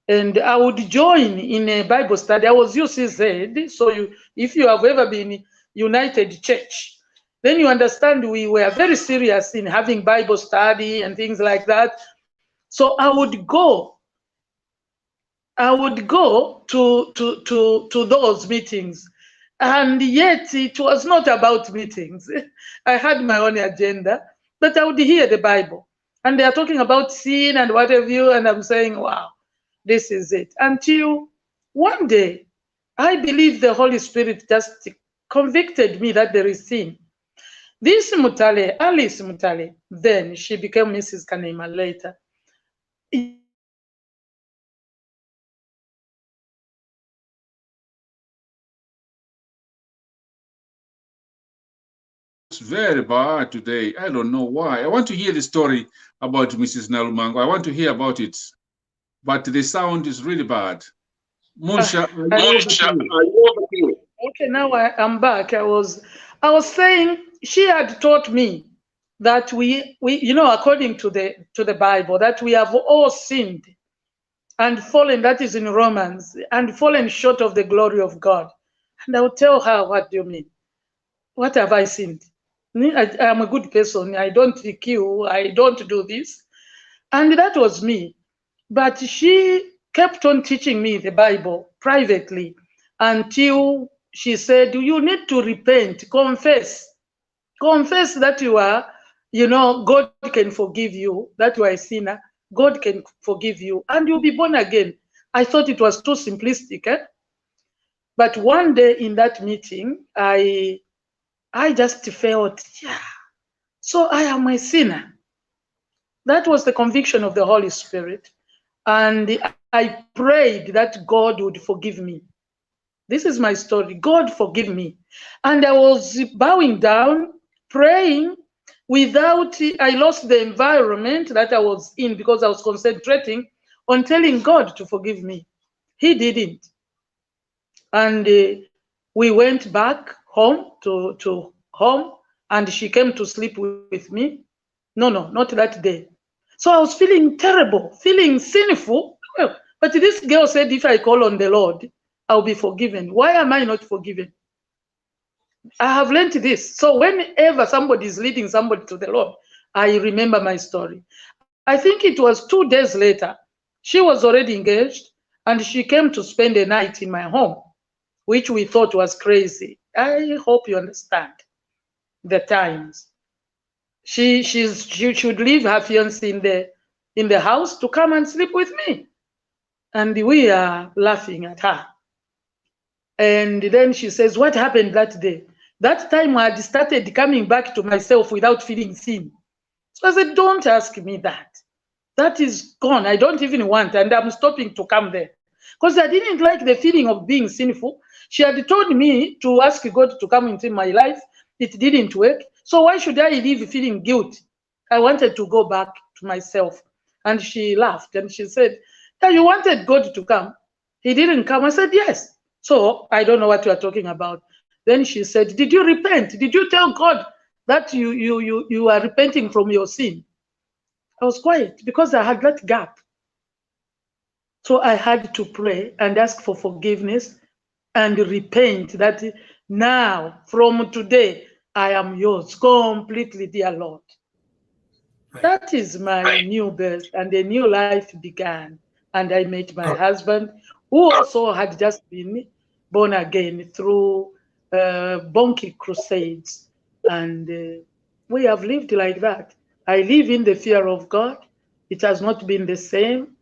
And I would join in a Bible study. I was UCZ, so if you have ever been United Church, then you understand we were very serious in having Bible study and things like that. So I would go to those meetings, and yet it was not about meetings. I had my own agenda, but I would hear the Bible, and they are talking about sin and what have you, and I'm saying, wow, this is it. Until one day, I believe the Holy Spirit just convicted me that there is sin. This Mutale, Alice Mutale, then she became Mrs. Kanema later. It's very bad today. I don't know why. I want to hear the story about Mrs. Nalumango. I want to hear about it, but the sound is really bad. Munshya, okay, now I'm back. I was saying she had taught me that we you know, according to the Bible, that we have all sinned and fallen, that is in Romans, and fallen short of the glory of God. And I would tell her, what do you mean? What have I sinned? I am a good person. I don't kill. I don't do this. And that was me. But she kept on teaching me the Bible privately until she said, you need to repent, confess that you are, you know, God can forgive you, that you are a sinner. God can forgive you and you'll be born again. I thought it was too simplistic. But one day in that meeting, I just felt, yeah, so I am a sinner. That was the conviction of the Holy Spirit. And I prayed that God would forgive me. This is my story. God forgive me. And I was bowing down, praying I lost the environment that I was in because I was concentrating on telling God to forgive me. He didn't. And we went back home to home, and she came to sleep with me. No, not that day. So I was feeling terrible, feeling sinful. But this girl said, if I call on the Lord, I'll be forgiven. Why am I not forgiven? I have learned this. So whenever somebody is leading somebody to the Lord, I remember my story. I think it was 2 days later, she was already engaged, and she came to spend a night in my home, which we thought was crazy. I hope you understand the times. She should leave her fiancé in the house to come and sleep with me. And we are laughing at her. And then she says, what happened that day? That time I had started coming back to myself without feeling seen. So I said, don't ask me that. That is gone. I don't even want, and I'm stopping to come there. Because I didn't like the feeling of being sinful. She had told me to ask God to come into my life. It didn't work. So why should I live feeling guilt? I wanted to go back to myself. And she laughed and she said, yeah, you wanted God to come. He didn't come. I said, yes. So I don't know what you are talking about. Then she said, did you repent? Did you tell God that you are repenting from your sin? I was quiet because I had that gap. So I had to pray and ask for forgiveness and repent that now, from today, I am yours completely, dear Lord. Right. That is my new birth, and a new life began. And I met my husband, who also had just been born again through Bonky crusades. And we have lived like that. I live in the fear of God. It has not been the same.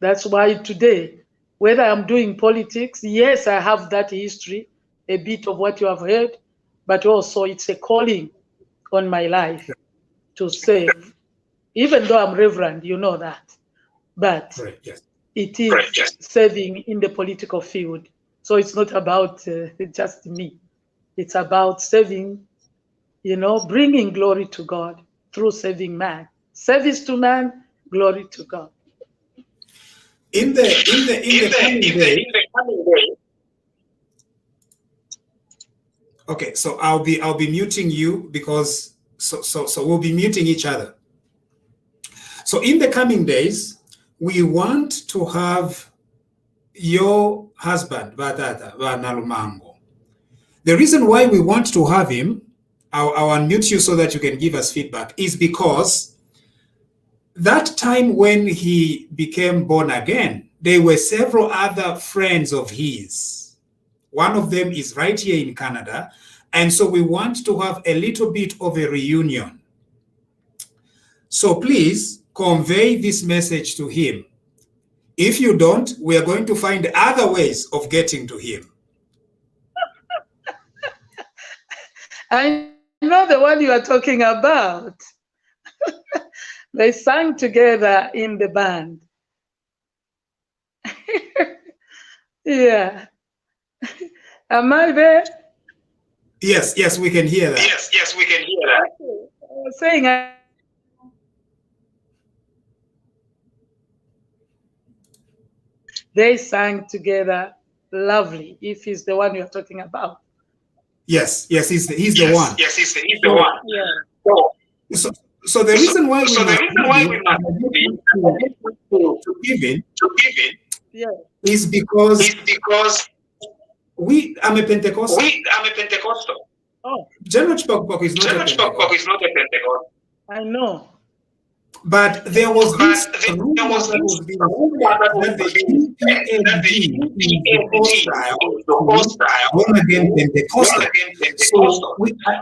That's why today, whether I'm doing politics, yes, I have that history, a bit of what you have heard, but also it's a calling on my life to serve. Even though I'm reverend, you know that. But it is serving in the political field. So it's not about just me. It's about serving, bringing glory to God through serving man. Service to man, glory to God. In the coming day. Okay, so I'll be muting you because so we'll be muting each other. So in the coming days, we want to have your husband, Nalumango. The reason why we want to have him, I'll unmute you so that you can give us feedback, is because that time when he became born again, there were several other friends of his. One of them is right here in Canada. And so we want to have a little bit of a reunion. So please convey this message to him. If you don't, we are going to find other ways of getting to him. I know the one you are talking about. They sang together in the band. Yeah. Am I there? Yes, we can hear that. Yes, we can hear that. I was saying, they sang together, lovely, if he's the one you're talking about. Yes, he's the one. Yes, he's the one. Yeah. So the reason why we must give in is because I'm a Pentecostal. Oh. General Chipakupaku is not a Pentecostal. I know. But there was this rumor that was being that the UPND born again Pentecostal.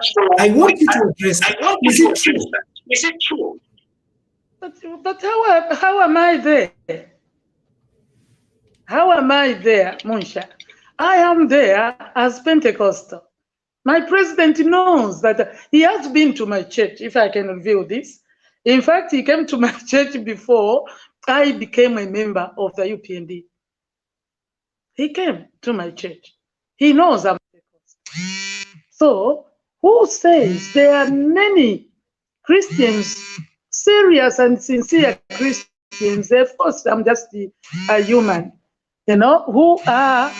So I want you to address that. Is it true? Is it true? But how am I there? How am I there, Munshya? I am there as Pentecostal. My president knows that he has been to my church, if I can reveal this. In fact, he came to my church before I became a member of the UPND. He came to my church. He knows I'm Pentecostal. So, who says there are many Christians, serious and sincere Christians? Of course, I'm just a human, who are.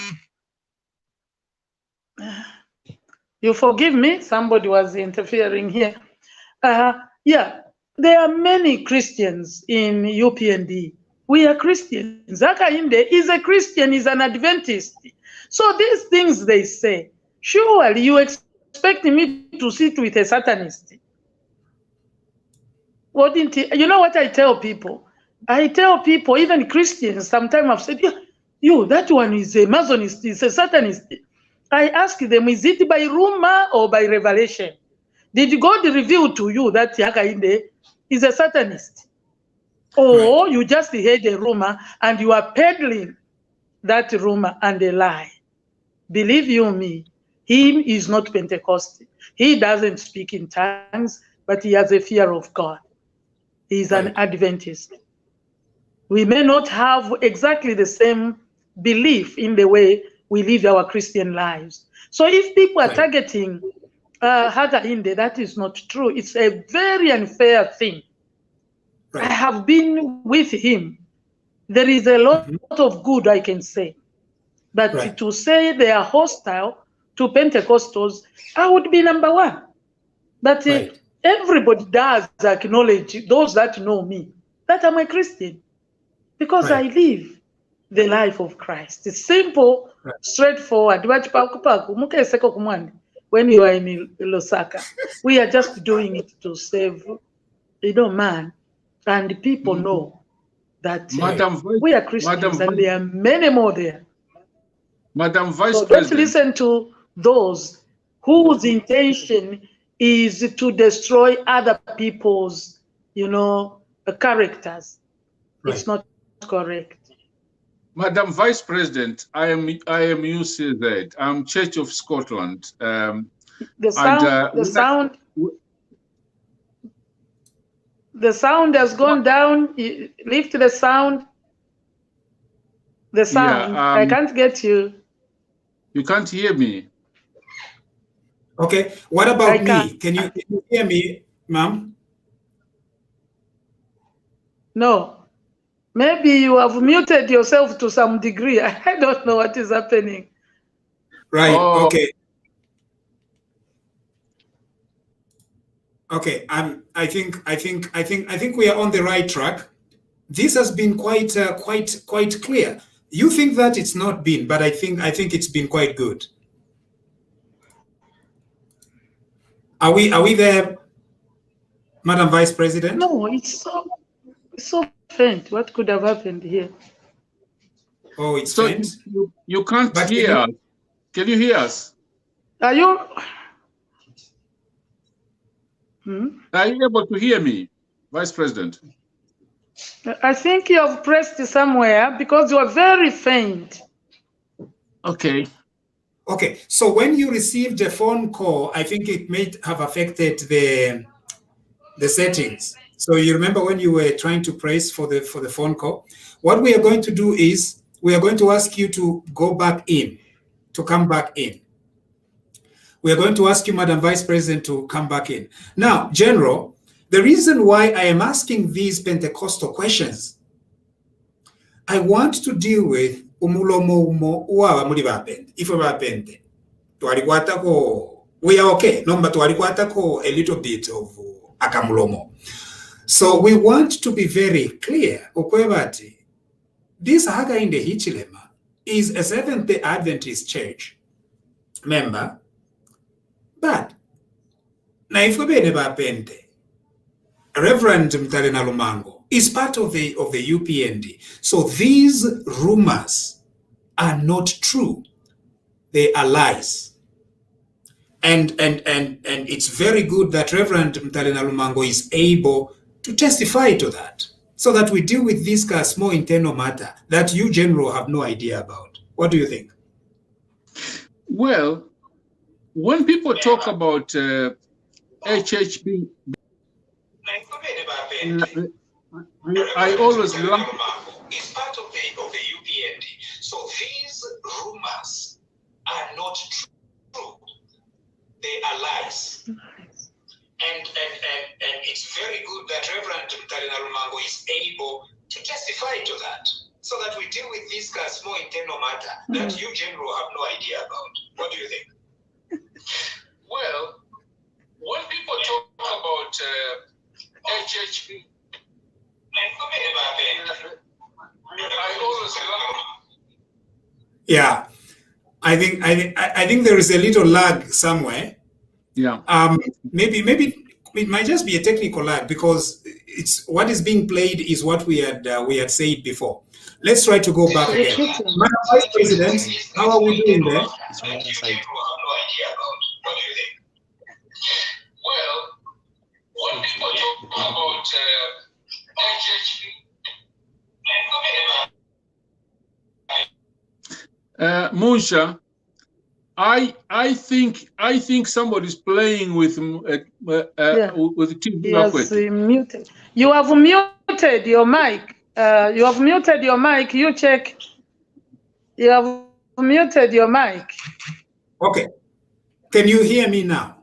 You forgive me, somebody was interfering here. Yeah, there are many Christians in UPND. We are Christians. Hakainde is a Christian, is an Adventist. So these things they say, surely you expect me to sit with a Satanist. You know what I tell people? I tell people, even Christians, sometimes I've said, you, that one is a Masonist, is a Satanist. I ask them, is it by rumor or by revelation? Did God reveal to you that Hakainde is a Satanist? Or you just heard a rumor and you are peddling that rumor and a lie? believe you me, he is not Pentecostal. He doesn't speak in tongues, but he has a fear of God. He is an Adventist. We may not have exactly the same belief in the way we live our Christian lives. So if people are targeting Hakainde, that is not true. It's a very unfair thing. I have been with him. There is a lot of good I can say. But to say they are hostile to Pentecostals, I would be number one. But everybody does acknowledge, those that know me, that I'm a Christian. Because I live the life of Christ. It's simple, straightforward. When you are in Lusaka, we are just doing it to save, man. And people know that we are Christians, and there are many more there. Madam Vice So President. don't listen to those whose intention is to destroy other people's, characters. It's not correct. Madam Vice President, I am UCZ. I'm Church of Scotland. The sound has gone down. Lift the sound. The sound. Yeah, I can't get you. You can't hear me. Okay. What about me? Can you hear me, ma'am? No. Maybe you have muted yourself to some degree. I don't know what is happening. Right. Oh. Okay. Okay. I think we are on the right track. This has been quite clear. You think that it's not been, but I think it's been quite good. Are we there, Madam Vice President? No, it's so faint. What could have happened here? Oh, it's faint. You can't hear. Can you hear us? Are you? Are you able to hear me, Vice President? I think you have pressed somewhere because you are very faint. Okay. Okay. So when you received a phone call, I think it may have affected the settings. So you remember when you were trying to press for the phone call? What we are going to do is we are going to ask you to go back in, to come back in. We are going to ask you, Madam Vice President, to come back in. Now, General, the reason why I am asking these Pentecostal questions, I want to deal with umulomo umo uwa muri bapende. Ifo bapende. We are okay. No, but a little bit of akamulomo. So we want to be very clear. Okwebati, this Hakainde Hichilema is a Seventh-day Adventist church member, but naifobene bapende. Reverend Mutale Nalumango is part of the UPND. So these rumors are not true. They are lies. And it's very good that Reverend Mutale Nalumango is able to testify to that, so that we deal with this small internal matter that you, General, have no idea about. What do you think? Well, when people talk about HHB, I always love. It's part of the UPND. So these rumors are not true. They are lies. And it's very good that Reverend Mutale Nalumango is able to testify to that, so that we deal with this small internal matter that you, General, have no idea about. What do you think? Well, when people talk about HHB, I always love. Yeah, I think there is a little lag somewhere. Yeah. Maybe it might just be a technical lag, because it's what is being played is what we had said before. Let's try to go back again. Madam Vice President, how are we doing there? Well, when people talk about HHB, Munshya, I think somebody's playing with the TV. He has muted. You have muted your mic. You have muted your mic. You check. You have muted your mic. Okay. Can you hear me now?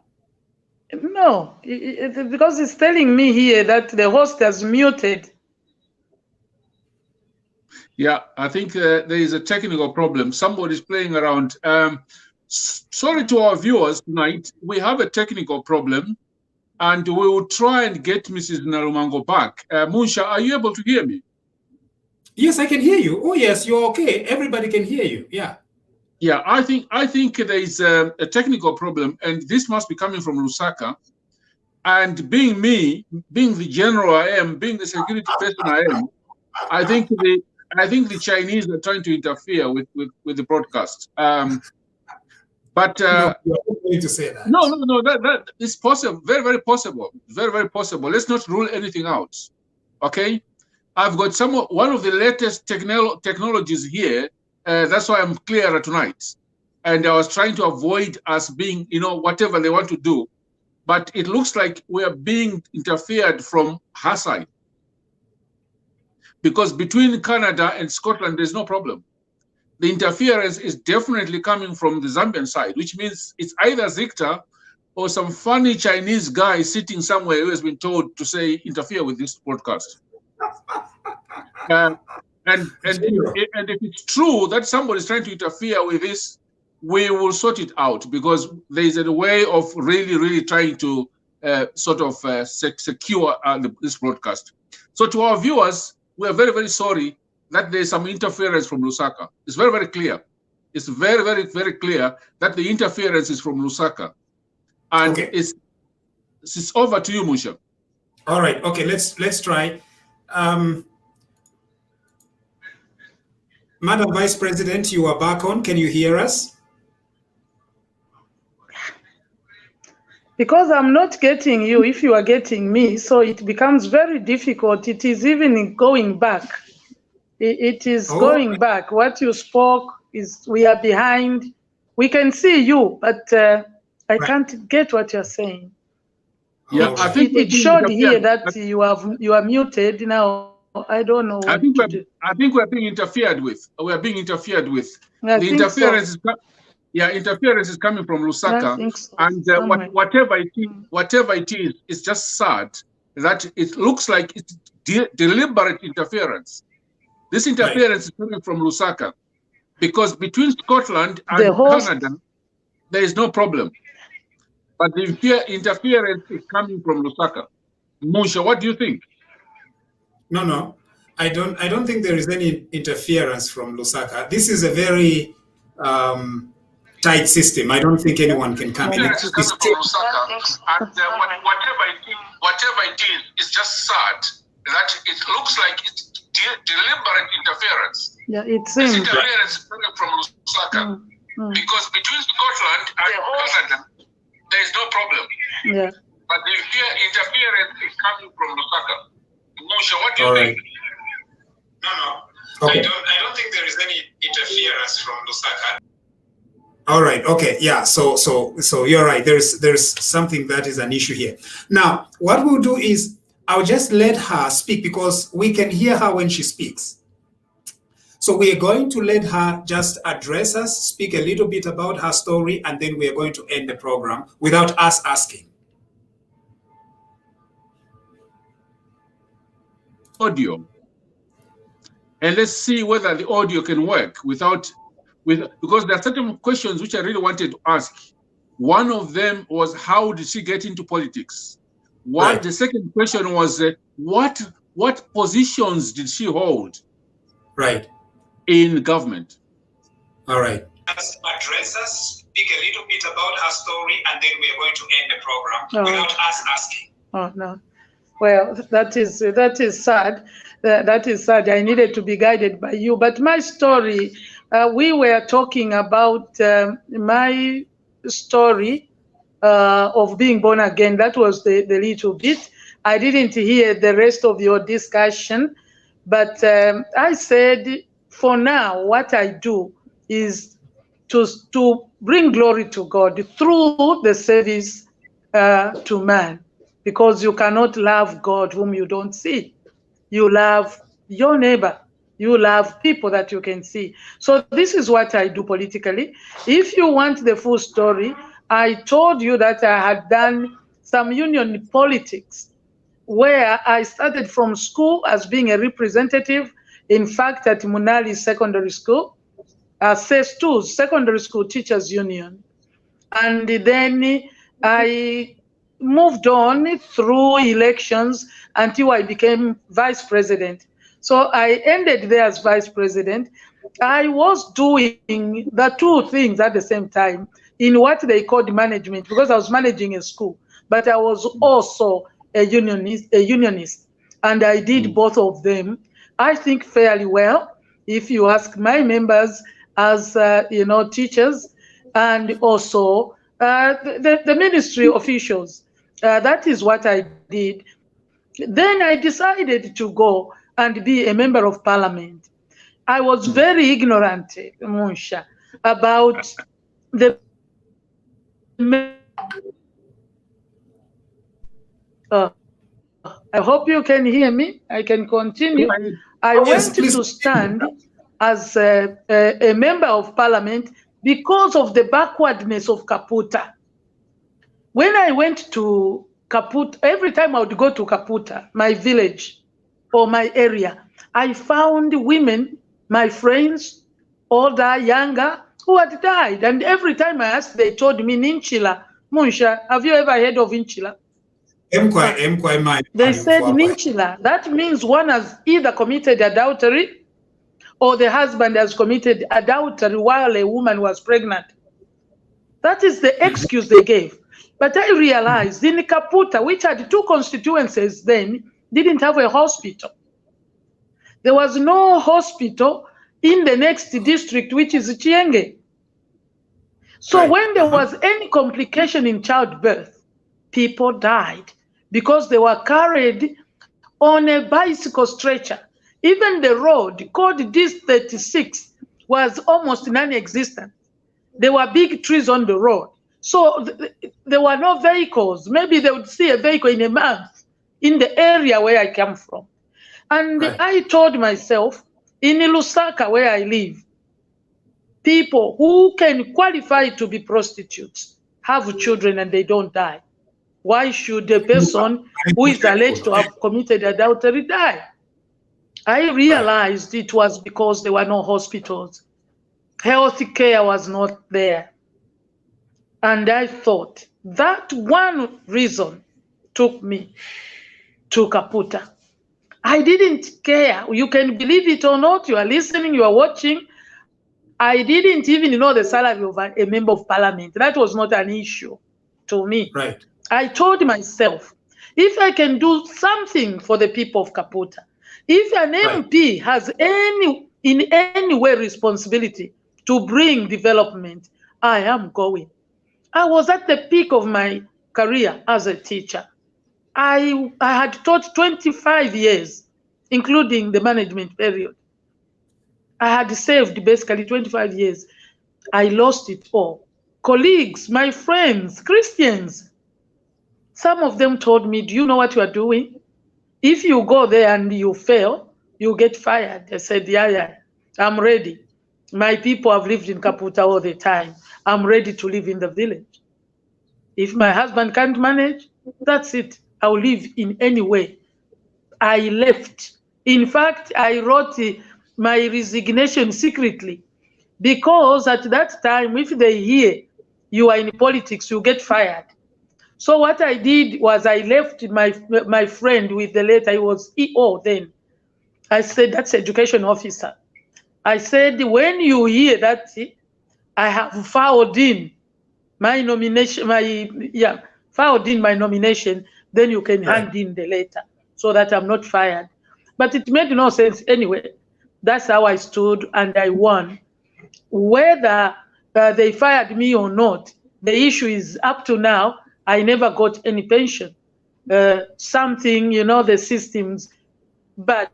No, because it's telling me here that the host has muted. Yeah, I think there is a technical problem. Somebody's playing around. Sorry to our viewers tonight. We have a technical problem, and we will try and get Mrs. Nalumango back. Munshya, are you able to hear me? Yes, I can hear you. Oh, yes, you're okay. Everybody can hear you. Yeah. Yeah, I think there is a technical problem, and this must be coming from Lusaka. And being me, being the general I am, being the security person I am, I think the Chinese are trying to interfere with the broadcast. But no, you're not going to say that. No, that is possible. Very, very possible. Very, very possible. Let's not rule anything out. Okay, I've got one of the latest technologies here. That's why I'm clearer tonight. And I was trying to avoid us being, whatever they want to do. But it looks like we are being interfered from her side. Because between Canada and Scotland, there's no problem. The interference is definitely coming from the Zambian side, which means it's either Zictor or some funny Chinese guy sitting somewhere who has been told to say, interfere with this broadcast. And if it's true that somebody is trying to interfere with this, we will sort it out, because there is a way of really trying to secure this broadcast. So to our viewers, we are very, very sorry that there is some interference from Lusaka. It's very, very clear. It's very, very, very clear that the interference is from Lusaka. And okay. It's over to you, Munshya. All right. Okay, let's try. Madam Vice President, you are back on. Can you hear us? Because I'm not getting you, if you are getting me, so it becomes very difficult. It is even going back. It is going back. What you spoke is, we are behind. We can see you, but I can't get what you're saying. Yeah, I think it showed here that you are muted now. I don't know what to do. I think we're being interfered with. We are being interfered with. The interference interference is coming from Lusaka, so. And whatever it is, it's just sad that it looks like it's deliberate interference. This interference is coming from Lusaka, because between Scotland and Canada, there is no problem. But the interference is coming from Lusaka. Munshya, what do you think? No. I don't think there is any interference from Lusaka. This is a very tight system. I don't think anyone can come in. It's coming from Lusaka, and whatever it is, it's just sad that it looks like it's deliberate interference. Yeah, it seems. This interference is coming from Lusaka, because between Scotland and Canada, there is no problem. Yeah. But the interference is coming from Lusaka. Munshya, what do you think? No. Okay. I don't think there is any interference from Lusaka. All right. Okay. Yeah. So you're right. There's something that is an issue here. Now, what we'll do is I'll just let her speak, because we can hear her when she speaks. So we are going to let her just address us, speak a little bit about her story, and then we are going to end the program without us asking. Audio. And let's see whether the audio can work because there are certain questions which I really wanted to ask. One of them was, how did she get into politics? The second question was, what positions did she hold? Right. In government. All right. Address us, speak a little bit about her story, and then we are going to end the program without us asking. Oh no. Well, that is sad. That is sad. I needed to be guided by you. But my story, we were talking about my story of being born again. That was the little bit. I didn't hear the rest of your discussion, but I said, for now, what I do is to bring glory to God through the service to man, because you cannot love God whom you don't see. You love your neighbor. You love people that you can see. So this is what I do politically. If you want the full story, I told you that I had done some union politics, where I started from school as being a representative, in fact, at Munali Secondary School, CES2, Secondary School Teachers Union. And then I moved on through elections until I became vice president. So I ended there as vice president. I was doing the two things at the same time in what they called management, because I was managing a school, but I was also a unionist, and I did both of them, I think, fairly well. If you ask my members as teachers, and also the ministry officials, that is what I did. Then I decided to go and be a member of parliament. I was very ignorant, Munshya, about the I hope you can hear me. I can continue. I went to stand as a member of parliament because of the backwardness of Kaputa. When I went to Kaputa, every time I would go to Kaputa, my village or my area, I found women, my friends, older, younger, who had died. And every time I asked, they told me, Ninchila. Munshya, have you ever heard of Ninchila? They said Ninchila. That means one has either committed adultery or the husband has committed adultery while a woman was pregnant. That is the excuse they gave. But I realized in Kaputa, which had 2 constituencies then, didn't have a hospital. There was no hospital in the next district, which is Chienge. So when there was any complication in childbirth, people died because they were carried on a bicycle stretcher. Even the road called this 36 was almost non-existent. There were big trees on the road. So there were no vehicles. Maybe they would see a vehicle in a month in the area where I come from. And I told myself, in Lusaka, where I live, people who can qualify to be prostitutes have children and they don't die. Why should a person who is alleged to have committed adultery die? I realized it was because there were no hospitals. Health care was not there. And I thought that one reason took me to Kaputa. I didn't care. You can believe it or not. You are listening, you are watching. I didn't even know the salary of a member of parliament. That was not an issue to me. I told myself, if I can do something for the people of Kaputa, if an MP has in any way responsibility to bring development, I am going. I was at the peak of my career as a teacher. I had taught 25 years, including the management period. I had saved basically 25 years. I lost it all. Colleagues, my friends, Christians, some of them told me, do you know what you are doing? If you go there and you fail, you get fired. I said, yeah, I'm ready. My people have lived in Kaputa all the time. I'm ready to live in the village. If my husband can't manage, that's it. I'll live in any way. I left. In fact, I wrote my resignation secretly, because at that time, if they hear you are in politics, you get fired. So what I did was I left my friend with the letter. He was EO then. I said, that's education officer. I said, when you hear that, I have filed in my nomination, filed in my nomination, then you can hand in the letter so that I'm not fired. But it made no sense anyway. That's how I stood and I won. Whether they fired me or not, the issue is up to now, I never got any pension. Something, the systems. But,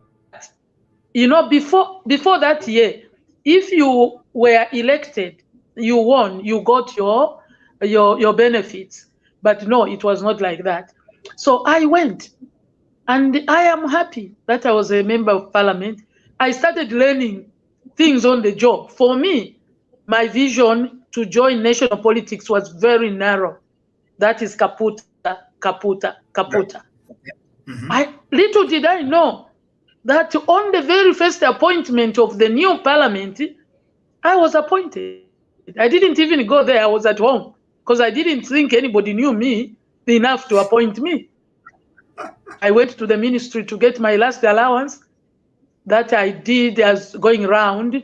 before that year, if you were elected you won, you got your benefits. But no, it was not like that. So I went, and I am happy that I was a member of parliament. I started learning things on the job. For me, my vision to join national politics was very narrow. That is kaputa, kaputa, kaputa. Little did I know that on the very first appointment of the new parliament, I was appointed. I didn't even go there. I was at home because I didn't think anybody knew me enough to appoint me. I went to the ministry to get my last allowance that I did as going around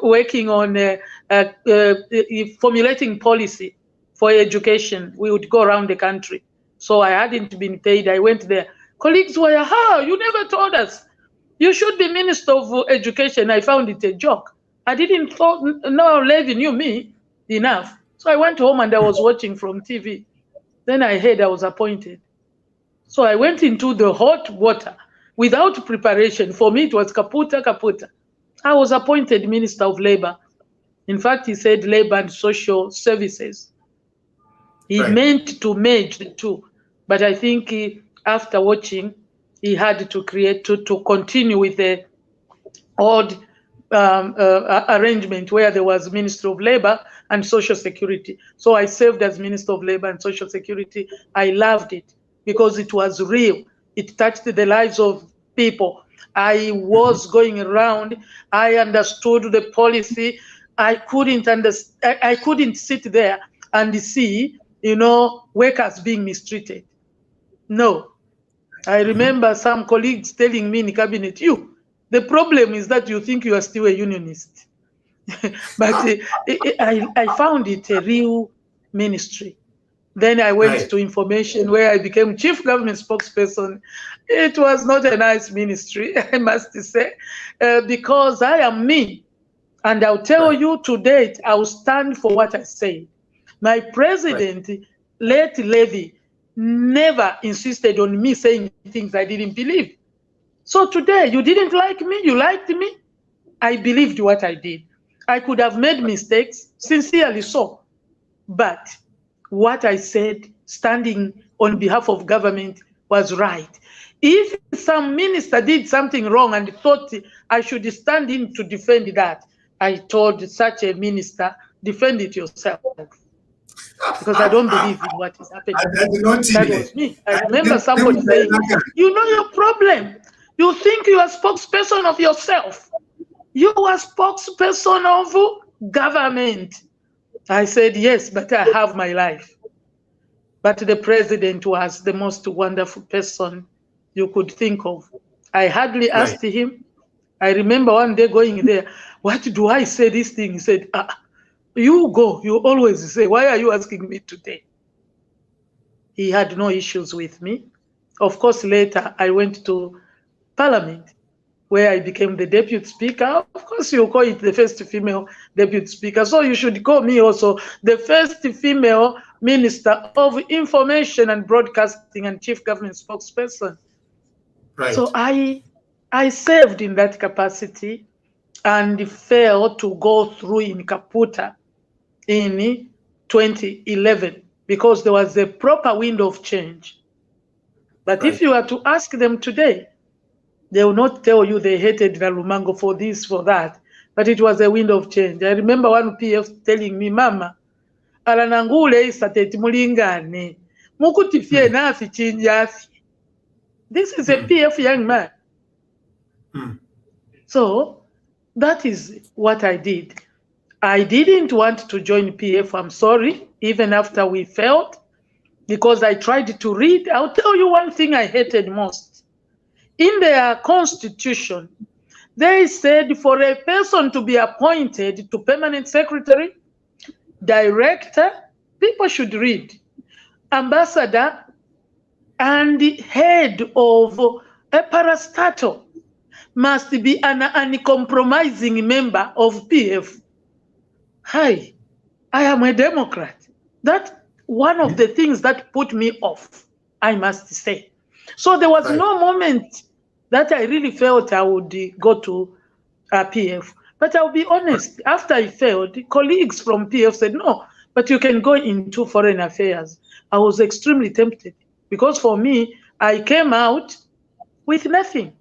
working on formulating policy for education. We would go around the country. So I hadn't been paid. I went there. Colleagues were, you never told us. You should be Minister of Education. I found it a joke. I didn't know Levy knew me enough. So I went home and I was watching from TV. Then I heard I was appointed. So I went into the hot water without preparation. For me, it was kaputa, kaputa. I was appointed Minister of Labor. In fact, he said Labor and Social Services. He meant to merge the two. But I think after watching, he had to to continue with the odd arrangement where there was Minister of Labor and Social Security. So I served as Minister of Labor and Social Security. I loved it because it was real. It touched the lives of people. I was going around. I understood the policy. I couldn't sit there and see, workers being mistreated. No. I remember some colleagues telling me in cabinet, the problem is that you think you are still a unionist. But I found it a real ministry. Then I went to information where I became chief government spokesperson. It was not a nice ministry, I must say, because I am me. And I'll tell you to date, I will stand for what I say. My president, late Levy, never insisted on me saying things I didn't believe. So today, you didn't like me, you liked me. I believed what I did. I could have made mistakes, sincerely so. But what I said, standing on behalf of government, was right. If some minister did something wrong and thought I should stand in to defend that, I told such a minister, defend it yourself. Because I don't believe in what is happening. That was me. I remember somebody saying, you know your problem. You think you are spokesperson of yourself. You are spokesperson of government. I said, yes, but I have my life. But the president was the most wonderful person you could think of. I hardly asked him. I remember one day going there, what do I say this thing? He said, you go, you always say, why are you asking me today? He had no issues with me. Of course, later I went to Parliament, where I became the deputy speaker. Of course, you call it the first female deputy speaker. So you should call me also the first female minister of information and broadcasting and chief government spokesperson. So I served in that capacity and failed to go through in Kaputa in 2011 because there was a proper window of change. But if you are to ask them today, they will not tell you they hated Nalumango for this, for that, but it was a window of change. I remember one PF telling me, Mama, alanangule isateti mulingane, mukutifie nasi chinjasi. This is a PF young man. So that is what I did. I didn't want to join PF, I'm sorry, even after we failed, because I tried to read. I'll tell you one thing I hated most. In their constitution, they said for a person to be appointed to permanent secretary, director, people should read, ambassador, and head of a parastatal must be an uncompromising member of PF. Hi, I am a Democrat. That's one of the things that put me off, I must say. So there was no moment that I really felt I would go to PF. But I'll be honest, after I failed, colleagues from PF said, no, but you can go into foreign affairs. I was extremely tempted because for me, I came out with nothing,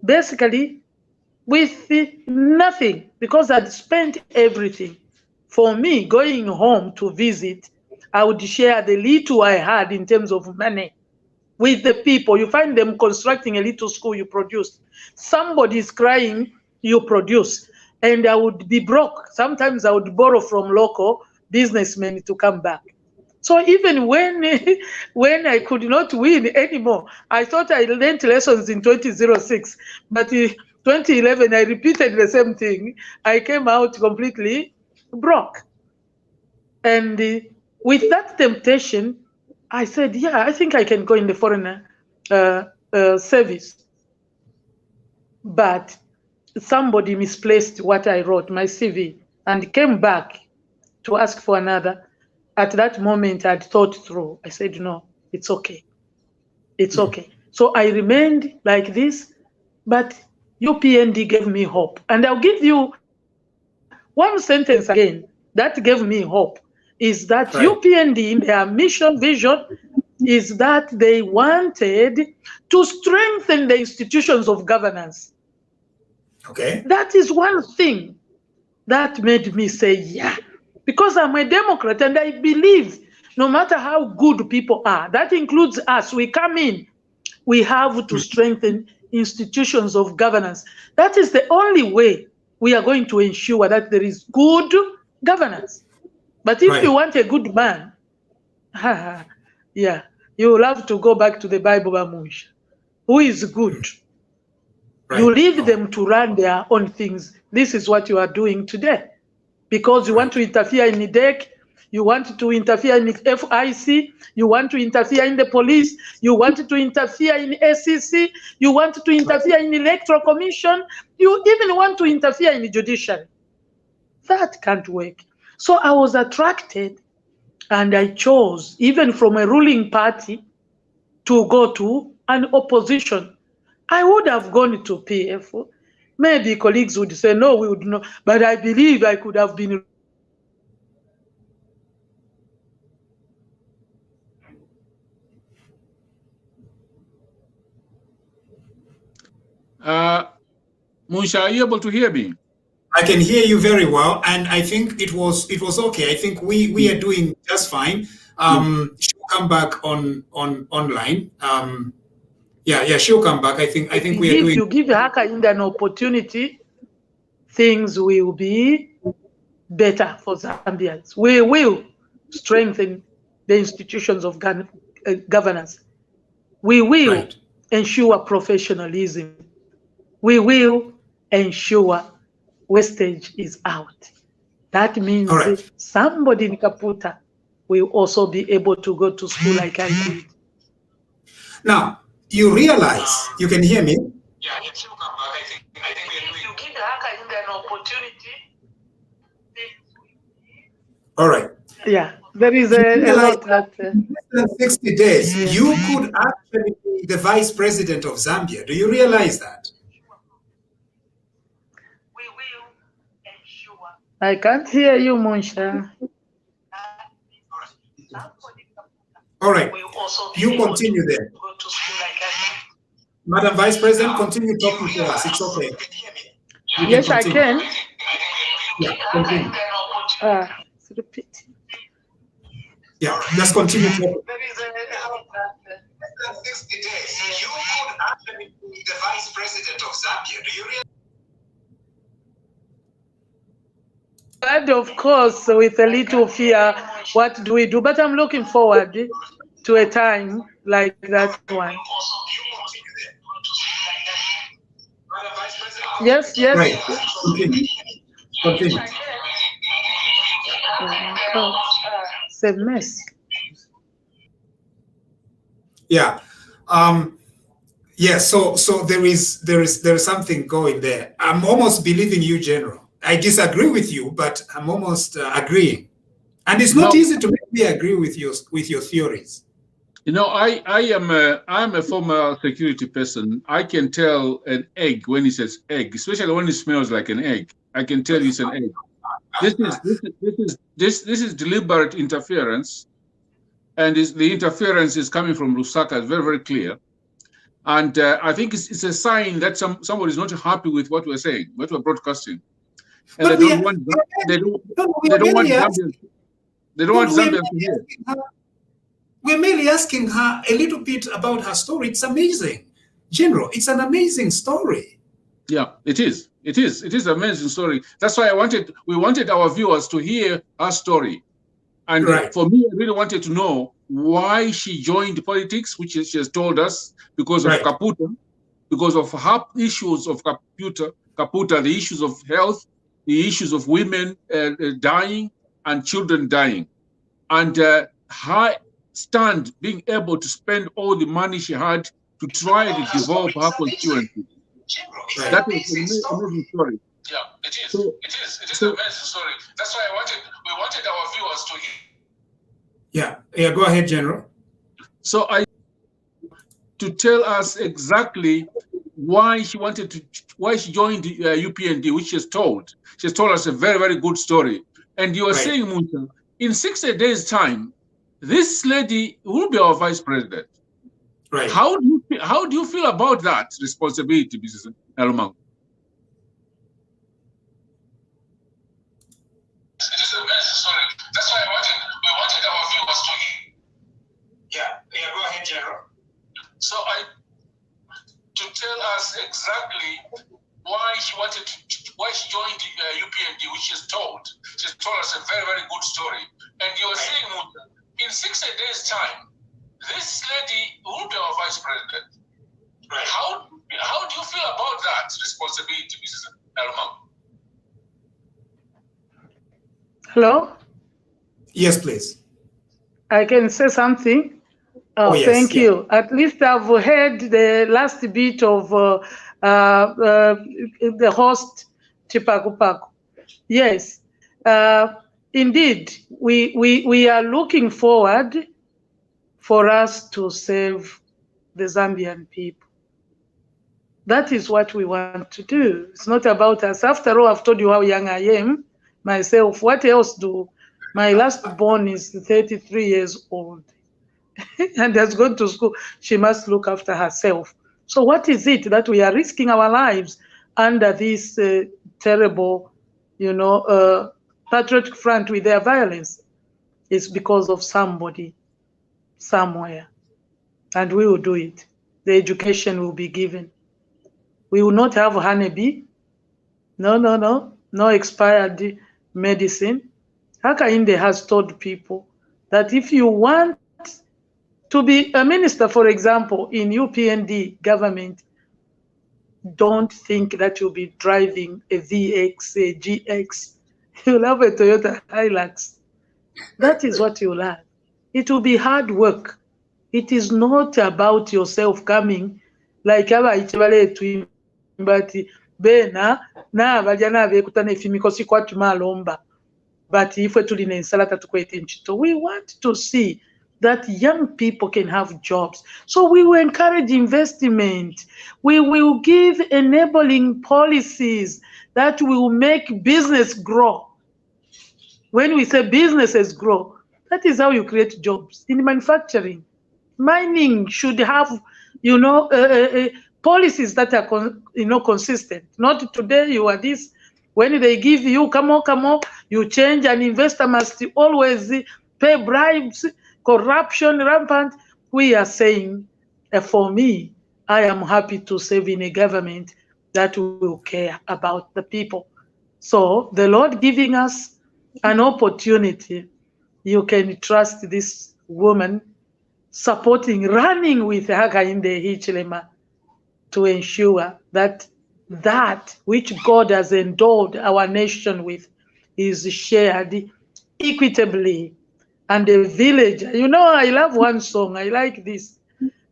basically with nothing, because I'd spent everything. For me, going home to visit, I would share the little I had in terms of money with the people. You find them constructing a little school, you produce. Somebody is crying, you produce. And I would be broke. Sometimes I would borrow from local businessmen to come back. So even when I could not win anymore, I thought I learned lessons in 2006. But in 2011, I repeated the same thing. I came out completely broke. And with that temptation, I said, yeah, I think I can go in the foreign service. But somebody misplaced what I wrote, my CV, and came back to ask for another. At that moment, I'd thought through. I said, no, it's okay. It's okay. So I remained like this, but UPND gave me hope. And I'll give you one sentence again that gave me hope, is that UPND, in their mission vision, is that they wanted to strengthen the institutions of governance. Okay. That is one thing that made me say, yeah, because I'm a Democrat and I believe no matter how good people are, that includes us, we come in, we have to strengthen institutions of governance. That is the only way we are going to ensure that there is good governance. But if you want a good man, yeah, you will have to go back to the Bible, Munshya. Who is good? You leave them to run their own things. This is what you are doing today. Because you want to interfere in the DEC, you want to interfere in the FIC, you want to interfere in the police, you want to interfere in SEC, you want to interfere in the Electoral Commission, you even want to interfere in the judiciary. That can't work. So I was attracted and I chose, even from a ruling party, to go to an opposition. I would have gone to PF. Maybe colleagues would say, no, we would not. But I believe I could have been. Munshya, are you able to hear me? I can hear you very well, and I think it was okay. I think we are doing just fine. She'll come back online. Yeah, she'll come back. I think we are doing. If you give Hakainde an opportunity, things will be better for Zambians. We will strengthen the institutions of governance. We will ensure professionalism. We will ensure wastage is out. That means somebody in Kaputa will also be able to go to school like I did. Now, you realize, you can hear me? Yeah, she'll come back. I think we are doing. You give Hakainde an opportunity. All right. Yeah, there is a lot that. 60 days, you could actually be the vice president of Zambia. Do you realize that? We will ensure. I can't hear you, Munshya. All right. You continue there. Madam Vice President, continue talking to us. It's okay. Yes, I can. Yeah, continue. Repeat. Yeah, just continue talking. 60 days, you could actually be the vice president of Zambia. Do you realize? And of course, with a little fear, what do we do? But I'm looking forward to a time like that one. Yes. Right. Continue. It's a mess. Yeah. Yeah. So there is something going there. I'm almost believing you, General. I disagree with you, but I'm almost agreeing. And it's not easy to make me agree with your theories. You know, I'm a former security person. I can tell an egg when it says egg, especially when it smells like an egg. I can tell you it's an egg. This is deliberate interference, and the interference is coming from Lusaka. It's very, very clear. And I think it's a sign that somebody is not happy with what we're saying, what we're broadcasting, and they don't want Zambians to hear. We're merely asking her a little bit about her story. It's amazing, General. It's an amazing story. Yeah, it is. It is an amazing story. That's why we wanted our viewers to hear her story. And for me, I really wanted to know why she joined politics, which she has told us, because of Kaputa, because of her issues of Kaputa, the issues of health, the issues of women dying and children dying. And her stand, being able to spend all the money she had to try to develop her constituency. That is an amazing story. Yeah, it is. It is an amazing story. That's why we wanted our viewers to hear. Yeah. Go ahead, General. So to tell us exactly why she joined UPND, which she has told. She has told us a very, very good story. And you are saying, Munshya, in 60 days' time, this lady will be our vice president. Right. How do you feel about that responsibility, Mrs. Nalumango? Sorry, that's why we wanted our viewers to hear. Yeah, go ahead, General. So to tell us exactly why she joined UPND, which she's told us a very, very good story. And you are saying, in 60 days' time, this lady will be our vice president. Right. How do you feel about that responsibility, Mrs. Nalumango? Hello? Yes, please. I can say something? Yes, thank you. At least I've heard the last bit of the host, Chipakupaku. Yes. Indeed, we are looking forward for us to save the Zambian people. That is what we want to do. It's not about us. After all, I've told you how young I am myself. What else do? My last born is 33 years old and has gone to school. She must look after herself. So what is it that we are risking our lives under this terrible, patriotic front with their violence? It's because of somebody somewhere. And we will do it. The education will be given. We will not have honeybee. No expired medicine. Hakainde has told people that if you want to be a minister, for example, in UPND government, don't think that you'll be driving a VX, a GX. You'll have a Toyota Hilux. That is what you'll have. It will be hard work. It is not about yourself coming like but bena na bajana bekutana ifimiko sikwatu malomba. But if we want to see that young people can have jobs. So we will encourage investment. We will give enabling policies that will make business grow. When we say businesses grow, that is how you create jobs. In manufacturing, mining should have, policies that are, consistent. Not today you are this. When they give you, come on, you change. An investor must always pay bribes, corruption rampant. We are saying, for me, I am happy to serve in a government that will care about the people. So the Lord giving us an opportunity, you can trust this woman running with Hakainde Hichilema to ensure that which God has endowed our nation with is shared equitably. And the village, I love one song. I like this.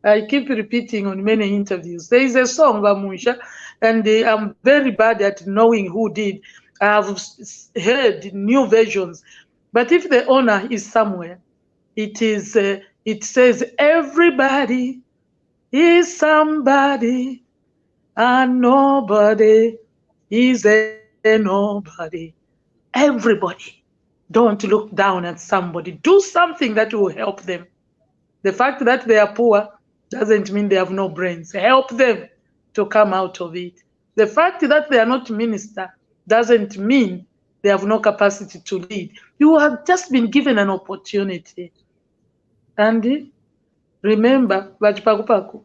I keep repeating on many interviews. There is a song by Munshya, and I'm very bad at knowing who did. I have heard new versions. But if the owner is somewhere, it says, everybody is somebody, and nobody is nobody. Everybody. Don't look down at somebody. Do something that will help them. The fact that they are poor doesn't mean they have no brains. Help them to come out of it. The fact that they are not minister doesn't mean they have no capacity to lead. You have just been given an opportunity. And remember, Chipakupaku,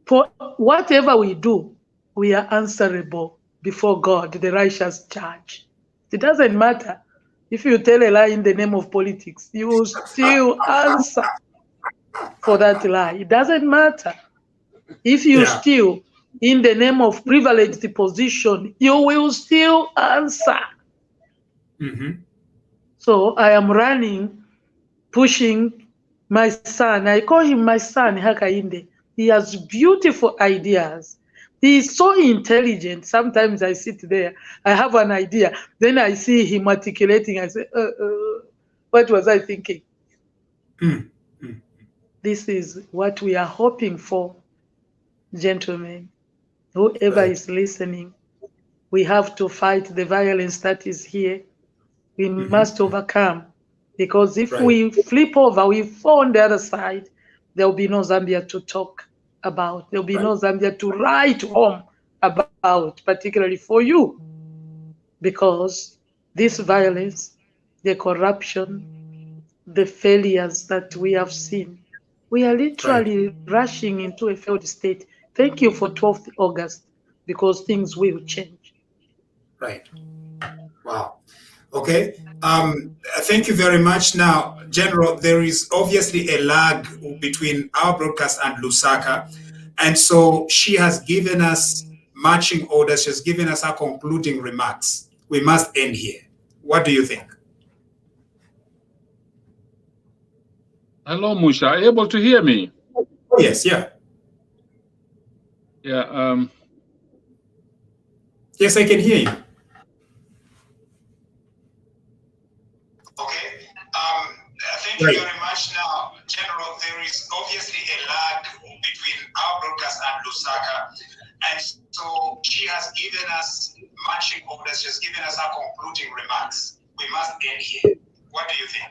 for whatever we do, we are answerable before God, the righteous judge. It doesn't matter if you tell a lie in the name of politics, you will still answer for that lie. It doesn't matter. If you steal in the name of privileged position, you will still answer. So I am running, pushing my son. I call him my son, Hakainde. He has beautiful ideas. He is so intelligent. Sometimes I sit there, I have an idea. Then I see him articulating. I say, what was I thinking? This is what we are hoping for, gentlemen. Whoever is listening, we have to fight the violence that is here. We must overcome. Because if we flip over, we fall on the other side, there will be no Zambia to talk about. There will be no Zambia to write home about, particularly for you. Because this violence, the corruption, the failures that we have seen, we are literally rushing into a failed state. Thank you for 12th August, because things will change. Right. Wow. Okay. Thank you very much. Now, General, there is obviously a lag between our broadcast and Lusaka. And so she has given us marching orders. She has given us her concluding remarks. We must end here. What do you think? Hello, Munshya. Are you able to hear me? Yes, yeah. Yeah. Yes, I can hear you. Okay. Thank you very much. Now, General, there is obviously a lag between our broadcast and Lusaka. And so she has given us marching orders. She has given us her concluding remarks. We must end here. What do you think?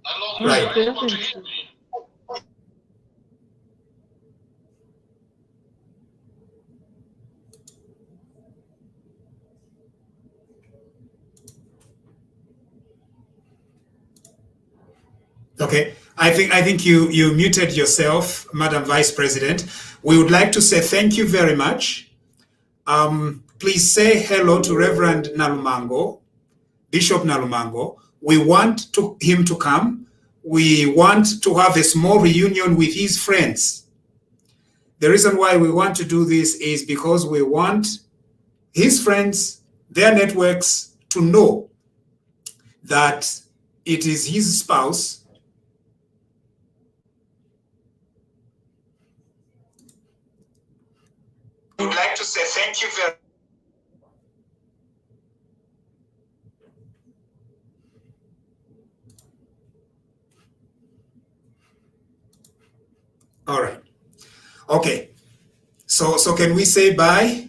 Hello, right. Are you able to hear me? Okay, I think you muted yourself, Madam Vice President. We would like to say thank you very much. Please say hello to Reverend Nalumango, Bishop Nalumango. We want him to come. We want to have a small reunion with his friends. The reason why we want to do this is because we want his friends, their networks, to know that it is his spouse I would like to say thank you very much. All right. Okay. So can we say bye?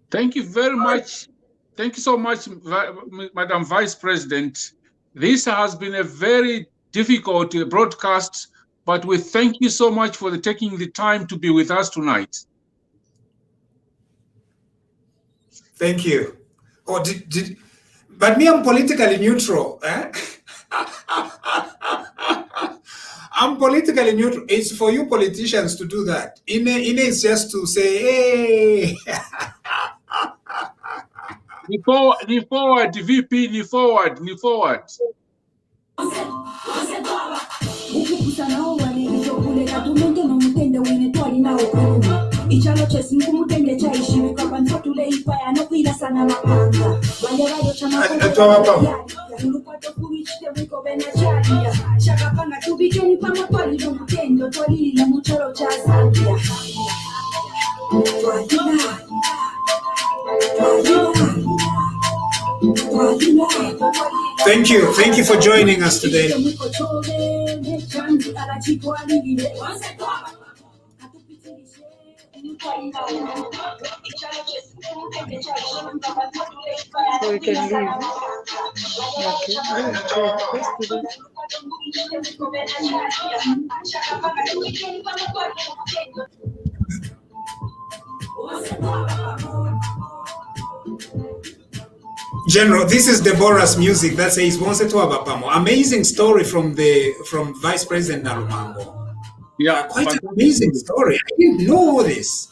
Thank you very much. Thank you so much, Madam Vice President. This has been a very difficult broadcast, but we thank you so much for taking the time to be with us tonight. Thank you. Oh, but me, I'm politically neutral. Eh? I'm politically neutral. It's for you politicians to do that. Ine is just to say, hey. Ni forward, VP, ni forward. Ichalo chesi mkumutende cha ishimi kwa panfatule ipaya no kuila sana mapanga wale wayo chama Nulupato kuichite wiko bena chadia Chakapanga tubikeni pama pali no mutendo Twalili la muchoro cha Zambia Twalila Thank you for joining us today. So we can leave. General, this is Deborah's music that says "Bonse Twaba Pamo." Amazing story from Vice President Nalumango. Yeah, quite an amazing story. I didn't know this.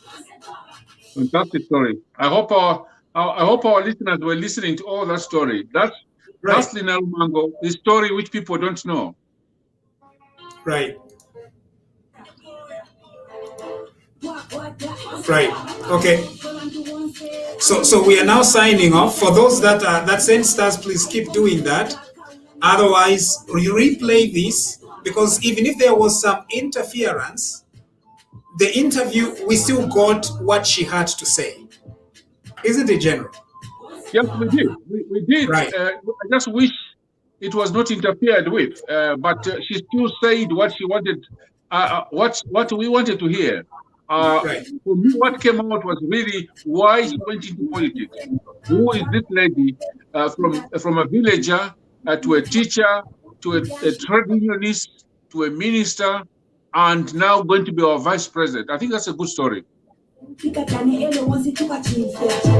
Fantastic story. I hope our listeners were listening to all that story. That's lastly Nalumango, the story which people don't know. Right. Right. Okay. So we are now signing off. For those that send stars, please keep doing that. Otherwise, replay this, because even if there was some interference, the interview, we still got what she had to say. Isn't it, General? Yes, we did. We did. Right. I just wish it was not interfered with. But she still said what she wanted, what we wanted to hear. Right. For me, what came out was really why she went into politics. Who is this lady from a villager to a teacher to a trade unionist to a minister, and now going to be our vice president? I think that's a good story.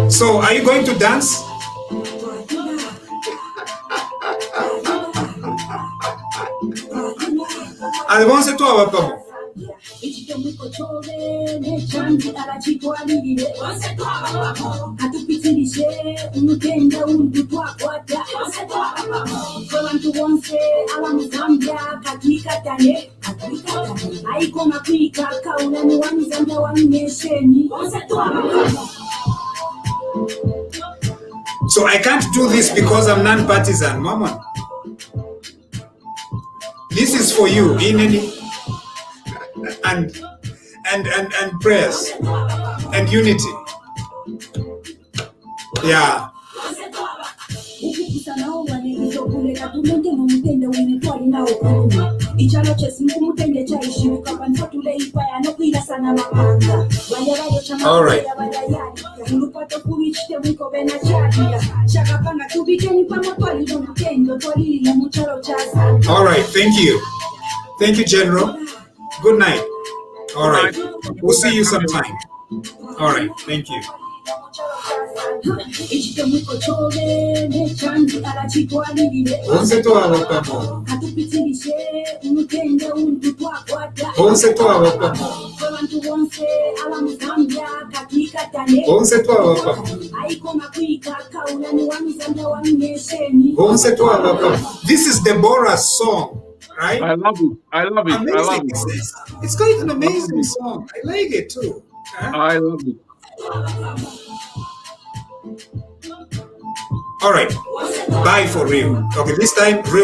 So, are you going to dance? I want to talk about So I can't do this because I'm non-partisan, Mama. This is for you in any and prayers and unity. Yeah. All right. All right, thank you. Thank you, General. Good night. All right. We'll see you sometime. All right, thank you. This is Deborah's song, right? I love it. I love it. Amazing. I love it. It's quite an amazing song. I like it too. I love it. All right. Bye for real. Okay, this time real.